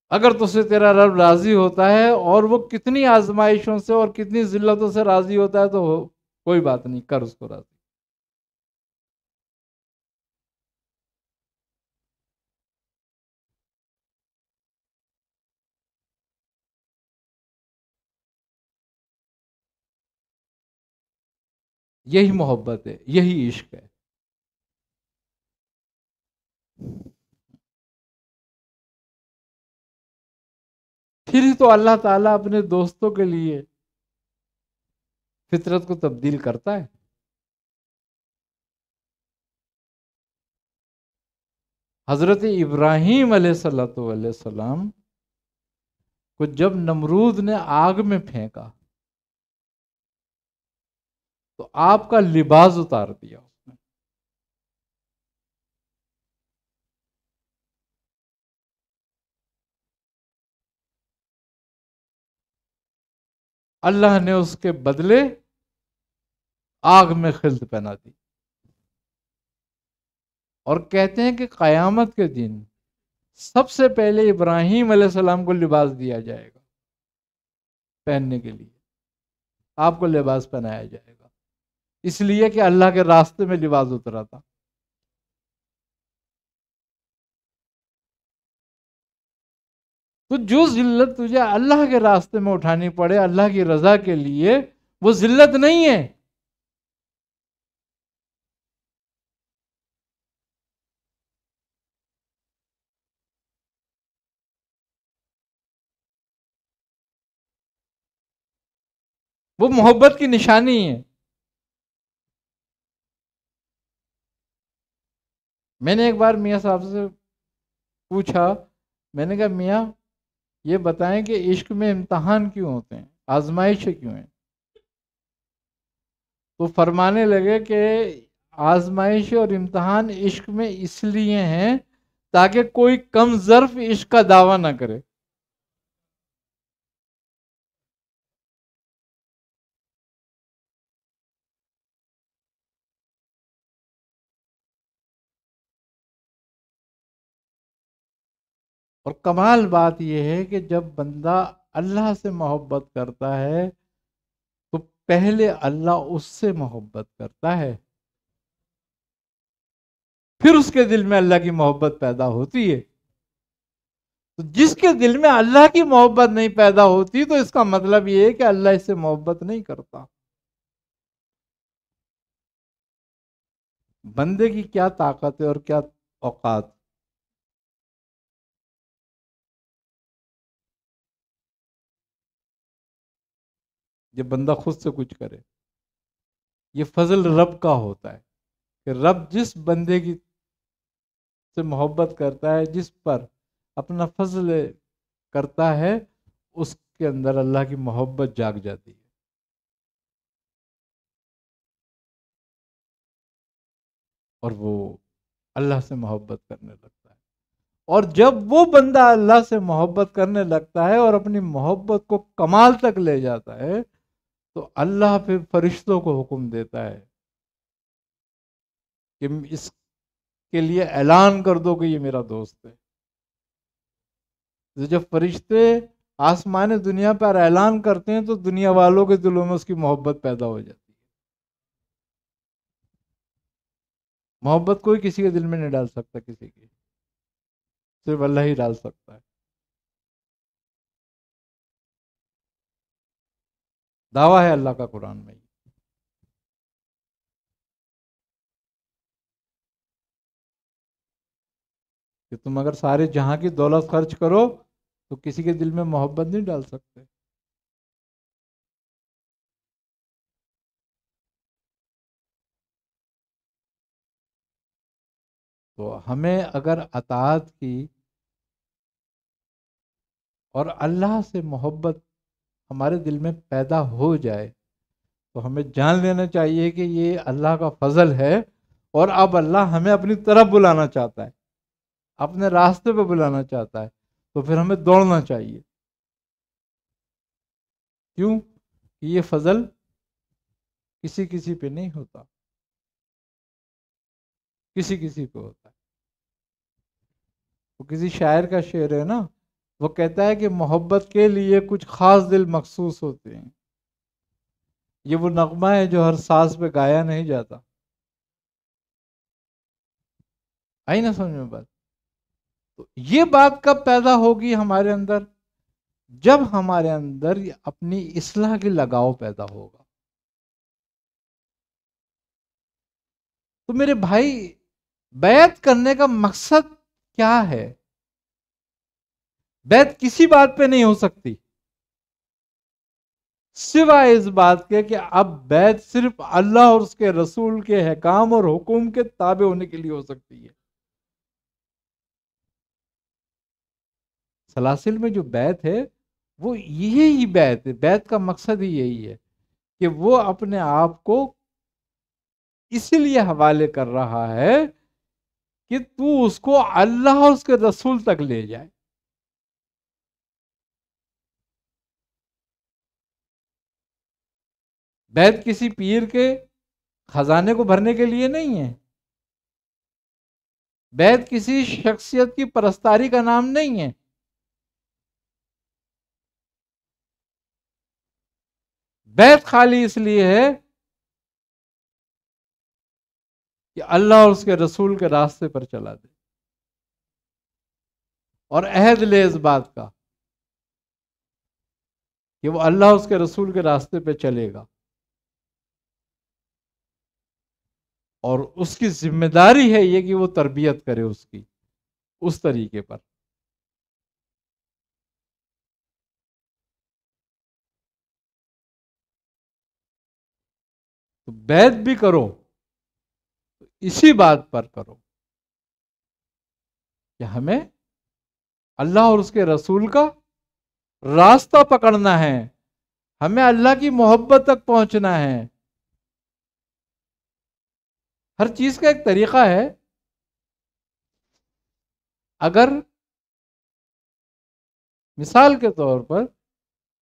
اگر تجھ سے تیرا رب راضی ہوتا ہے اور وہ کتنی آزمائشوں سے اور کتنی ذلتوں سے راضی ہوتا ہے تو کوئی بات نہیں، کر اس کو راضی۔ یہی محبت ہے، یہی عشق ہے۔ پھر ہی تو اللہ تعالیٰ اپنے دوستوں کے لیے فطرت کو تبدیل کرتا ہے۔ حضرت ابراہیم علیہ الصلوۃ والسلام کو جب نمرود نے آگ میں پھینکا تو آپ کا لباس اتار دیا اس نے۔ اللہ نے اس کے بدلے آگ میں خلد پہنا دی۔ اور کہتے ہیں کہ قیامت کے دن سب سے پہلے ابراہیم علیہ السلام کو لباس دیا جائے گا پہننے کے لیے۔ آپ کو لباس پہنایا جائے گا، اس لیے کہ اللہ کے راستے میں لباس اترا تھا۔ تو جو ذلت تجھے اللہ کے راستے میں اٹھانی پڑے اللہ کی رضا کے لیے، وہ ذلت نہیں ہے۔ وہ محبت کی نشانی ہے۔ میں نے ایک بار میاں صاحب سے پوچھا، میں نے کہا میاں یہ بتائیں کہ عشق میں امتحان کیوں ہوتے ہیں، آزمائشیں کیوں ہیں؟ تو فرمانے لگے کہ آزمائش اور امتحان عشق میں اس لیے ہیں تاکہ کوئی کم ظرف عشق کا دعویٰ نہ کرے۔ اور کمال بات یہ ہے کہ جب بندہ اللہ سے محبت کرتا ہے تو پہلے اللہ اس سے محبت کرتا ہے، پھر اس کے دل میں اللہ کی محبت پیدا ہوتی ہے۔ تو جس کے دل میں اللہ کی محبت نہیں پیدا ہوتی تو اس کا مطلب یہ ہے کہ اللہ اس سے محبت نہیں کرتا۔ بندے کی کیا طاقت ہے اور کیا اوقات، یہ بندہ خود سے کچھ کرے، یہ فضل رب کا ہوتا ہے کہ رب جس بندے کی سے محبت کرتا ہے، جس پر اپنا فضل کرتا ہے، اس کے اندر اللہ کی محبت جاگ جاتی ہے اور وہ اللہ سے محبت کرنے لگتا ہے۔ اور جب وہ بندہ اللہ سے محبت کرنے لگتا ہے اور اپنی محبت کو کمال تک لے جاتا ہے تو اللہ پھر فرشتوں کو حکم دیتا ہے کہ اس کے لیے اعلان کر دو کہ یہ میرا دوست ہے۔ جب فرشتے آسمان دنیا پر اعلان کرتے ہیں تو دنیا والوں کے دلوں میں اس کی محبت پیدا ہو جاتی ہے۔ محبت کوئی کسی کے دل میں نہیں ڈال سکتا، کسی کی صرف اللہ ہی ڈال سکتا ہے۔ دعویٰ ہے اللہ کا قرآن میں کہ تم اگر سارے جہاں کی دولت خرچ کرو تو کسی کے دل میں محبت نہیں ڈال سکتے۔ تو ہمیں اگر اطاعت کی اور اللہ سے محبت ہمارے دل میں پیدا ہو جائے تو ہمیں جان لینا چاہیے کہ یہ اللہ کا فضل ہے اور اب اللہ ہمیں اپنی طرف بلانا چاہتا ہے، اپنے راستے پہ بلانا چاہتا ہے، تو پھر ہمیں دوڑنا چاہیے۔ کیوں کہ یہ فضل کسی کسی پہ نہیں ہوتا، کسی کسی پہ ہوتا ہے۔ وہ کسی شاعر کا شعر ہے نا، وہ کہتا ہے کہ محبت کے لیے کچھ خاص دل مخصوص ہوتے ہیں، یہ وہ نغمہ ہے جو ہر ساز پہ گایا نہیں جاتا۔ آئی نا سمجھ میں بات؟ تو یہ بات کب پیدا ہوگی ہمارے اندر؟ جب ہمارے اندر اپنی اصلاح کی لگاؤ پیدا ہوگا۔ تو میرے بھائی، بیعت کرنے کا مقصد کیا ہے؟ بیعت کسی بات پہ نہیں ہو سکتی سوائے اس بات کے کہ اب بیعت صرف اللہ اور اس کے رسول کے احکام اور حکم کے تابع ہونے کے لیے ہو سکتی ہے۔ سلاسل میں جو بیعت ہے وہ یہی بیعت ہے، بیعت کا مقصد ہی یہی ہے کہ وہ اپنے آپ کو اسی لیے حوالے کر رہا ہے کہ تو اس کو اللہ اور اس کے رسول تک لے جائے۔ بیعت کسی پیر کے خزانے کو بھرنے کے لیے نہیں ہے، بیعت کسی شخصیت کی پرستاری کا نام نہیں ہے، بیعت خالی اس لیے ہے کہ اللہ اور اس کے رسول کے راستے پر چلا دے اور عہد لے اس بات کا کہ وہ اللہ اور اس کے رسول کے راستے پہ چلے گا، اور اس کی ذمہ داری ہے یہ کہ وہ تربیت کرے اس کی اس طریقے پر۔ تو بیعت بھی کرو تو اسی بات پر کرو کہ ہمیں اللہ اور اس کے رسول کا راستہ پکڑنا ہے، ہمیں اللہ کی محبت تک پہنچنا ہے۔ ہر چیز کا ایک طریقہ ہے۔ اگر مثال کے طور پر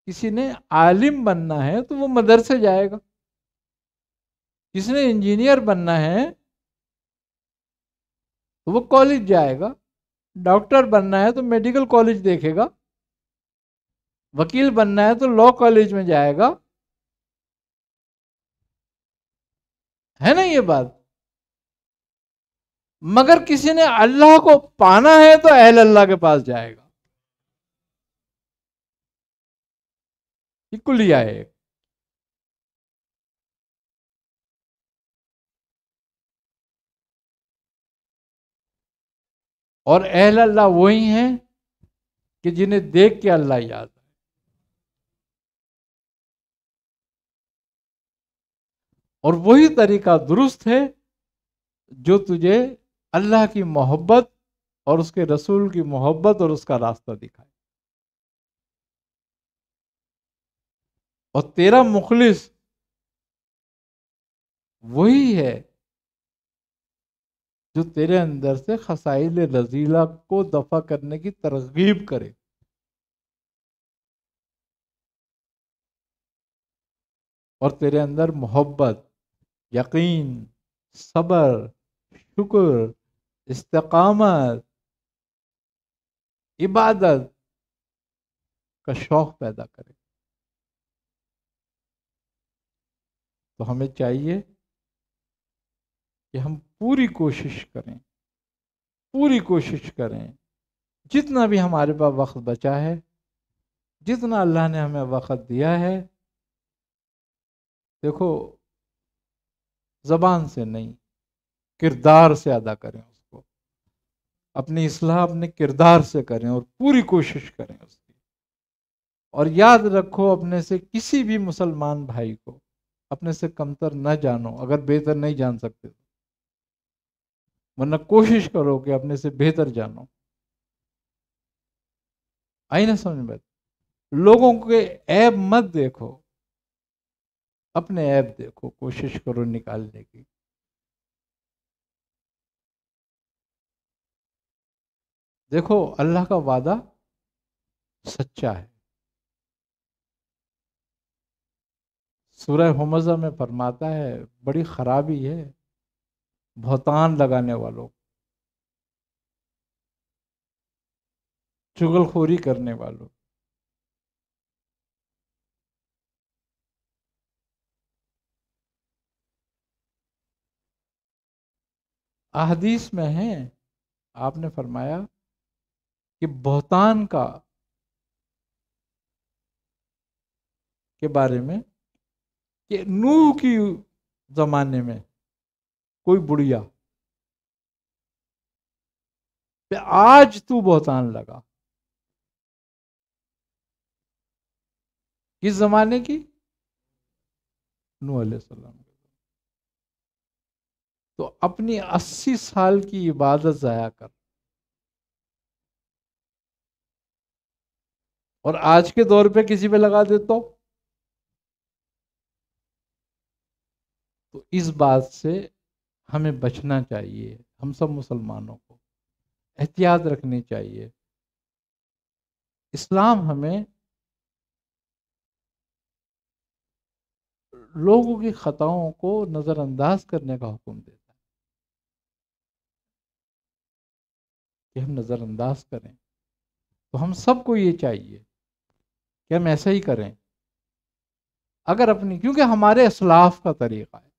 کسی نے عالم بننا ہے تو وہ مدرسے جائے گا، کسی نے انجینئر بننا ہے تو وہ کالج جائے گا، ڈاکٹر بننا ہے تو میڈیکل کالج دیکھے گا، وکیل بننا ہے تو لا کالج میں جائے گا، ہے نا یہ بات؟ مگر کسی نے اللہ کو پانا ہے تو اہل اللہ کے پاس جائے گا. یہ کلیہ ہے. اور اہل اللہ وہی ہیں کہ جنہیں دیکھ کے اللہ یاد ہے. اور وہی طریقہ درست ہے جو تجھے اللہ کی محبت اور اس کے رسول کی محبت اور اس کا راستہ دکھائے. اور تیرا مخلص وہی ہے جو تیرے اندر سے خصائل رذیلہ کو دفع کرنے کی ترغیب کرے. اور تیرے اندر محبت، یقین، صبر، شکر، استقامت، عبادت کا شوق پیدا کرے. تو ہمیں چاہیے کہ ہم پوری کوشش کریں، پوری کوشش کریں، جتنا بھی ہمارے پاس وقت بچا ہے، جتنا اللہ نے ہمیں وقت دیا ہے، دیکھو زبان سے نہیں، کردار سے ادا کریں اس کو. اپنی اصلاح اپنے کردار سے کریں اور پوری کوشش کریں اس کی. اور یاد رکھو اپنے سے کسی بھی مسلمان بھائی کو اپنے سے کمتر نہ جانو، اگر بہتر نہیں جان سکتے تو، ورنہ کوشش کرو کہ اپنے سے بہتر جانو. آئی نہ سمجھ میں؟ لوگوں کے عیب مت دیکھو، اپنے عیب دیکھو، کوشش کرو نکالنے کی. دیکھو اللہ کا وعدہ سچا ہے. سورہ حمزہ میں فرماتا ہے بڑی خرابی ہے بہتان لگانے والوں، چغل خوری کرنے والوں. احادیث میں ہیں، آپ نے فرمایا کہ بہتان کے بارے میں کہ نوح کی زمانے میں کوئی بڑھیا کہ آج تو بہتان لگا. کس زمانے کی؟ نوح علیہ السلام. تو اپنی 80 سال کی عبادت ضائع کر، اور آج کے دور پہ کسی پہ لگا دیتا ہو. تو اس بات سے ہمیں بچنا چاہیے. ہم سب مسلمانوں کو احتیاط رکھنی چاہیے. اسلام ہمیں لوگوں کی خطاؤں کو نظر انداز کرنے کا حکم دیتا ہے کہ ہم نظر انداز کریں. تو ہم سب کو یہ چاہیے کہ ہم ایسا ہی کریں. اگر اپنی، کیونکہ ہمارے اسلاف کا طریقہ ہے.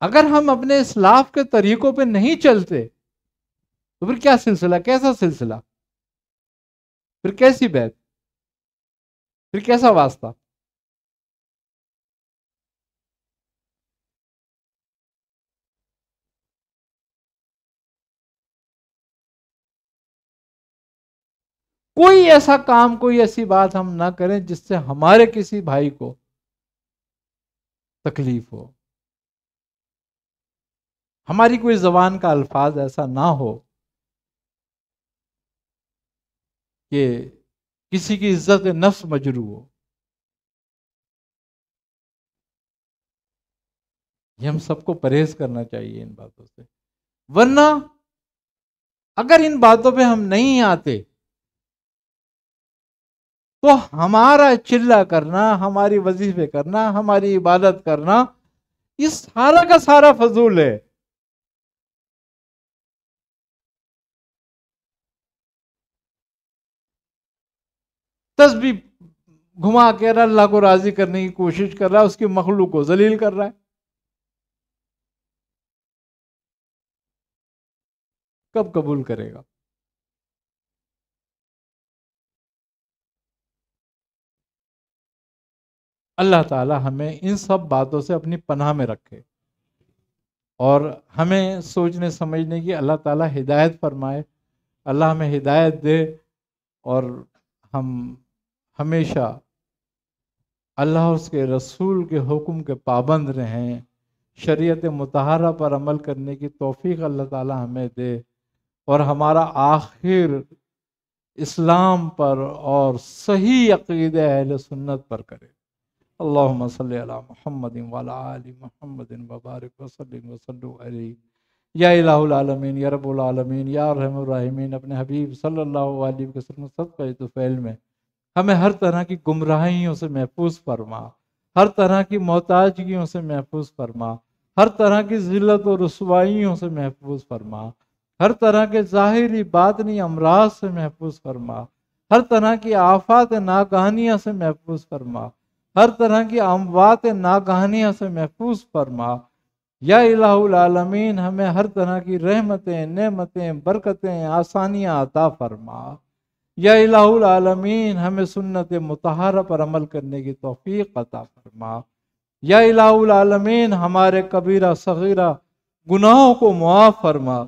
اگر ہم اپنے اسلاف کے طریقوں پہ نہیں چلتے تو پھر کیا سلسلہ، کیسا سلسلہ، پھر کیسی بیعت، پھر کیسا واسطہ؟ کوئی ایسا کام، کوئی ایسی بات ہم نہ کریں جس سے ہمارے کسی بھائی کو تکلیف ہو. ہماری کوئی زبان کا الفاظ ایسا نہ ہو کہ کسی کی عزت نفس مجروح ہو. یہ ہم سب کو پرہیز کرنا چاہیے ان باتوں سے. ورنہ اگر ان باتوں پہ ہم نہیں آتے تو ہمارا چلہ کرنا، ہماری وظیفے کرنا، ہماری عبادت کرنا، یہ سارا کا سارا فضول ہے. تسبیح گھما کے اللہ کو راضی کرنے کی کوشش کر رہا ہے، اس کی مخلوق کو ذلیل کر رہا ہے. کب قبول کرے گا؟ اللہ تعالی ہمیں ان سب باتوں سے اپنی پناہ میں رکھے، اور ہمیں سوچنے سمجھنے کی اللہ تعالی ہدایت فرمائے. اللہ ہمیں ہدایت دے، اور ہم ہمیشہ اللہ اس کے رسول کے حکم کے پابند رہیں، شریعت مطہرہ پر عمل کرنے کی توفیق اللہ تعالی ہمیں دے، اور ہمارا آخر اسلام پر اور صحیح عقیدہ اہل سنت پر کرے. اللہم صلی علی محمد وعلی آل محمد وبارک وسلم وصلو علیہ. یا الہ العالمین، یا رب العالمین، یا ارحم الراحمین، اپنے حبیب صلی اللہ علیہ وسلم صدقہ طفیل میں ہمیں ہر طرح کی گمراہیوں سے محفوظ فرما، ہر طرح کی محتاجگیوں سے محفوظ فرما، ہر طرح کی ذلت و رسوائیوں سے محفوظ فرما، ہر طرح کے ظاہری باطنی امراض سے محفوظ فرما، ہر طرح کی آفات ناگہانیاں سے محفوظ فرما، ہر طرح کی اموات ناگہانیاں سے محفوظ فرما. یا الہ العالمین ہمیں ہر طرح کی رحمتیں، نعمتیں، برکتیں، آسانیاں عطا فرما. یا الہ العالمین ہمیں سنت مطہرہ پر عمل کرنے کی توفیق عطا فرما. یا الہ العالمین ہمارے کبیرہ صغیرہ گناہوں کو معاف فرما،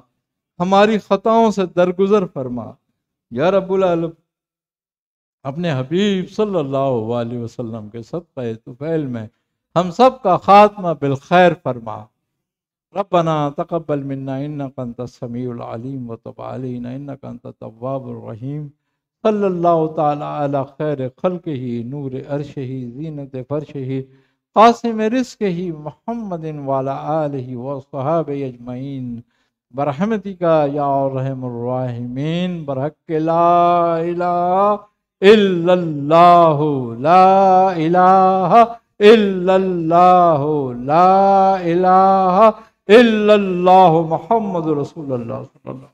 ہماری خطاؤں سے درگزر فرما. یا رب العالمین اپنے حبیب صلی اللہ علیہ وسلم کے صدقہ طفیل میں ہم سب کا خاتمہ بالخیر فرما. ربنا تقبل منا انک انت السمیع العلیم وتب علینا انک انت التواب الرحیم. صلی اللہ تعالی علی خیر خلقہ نور عرشہ زینت فرشہ قاسم رزقہ محمد وعلی آلہ وصحابہ اجمعین برحمتک یا ارحم الراحمین. برحق لا الہ الا اللہ، لا الہ الا اللہ، لا الہ الا اللہ محمد رسول اللہ صلی اللہ علیہ وسلم.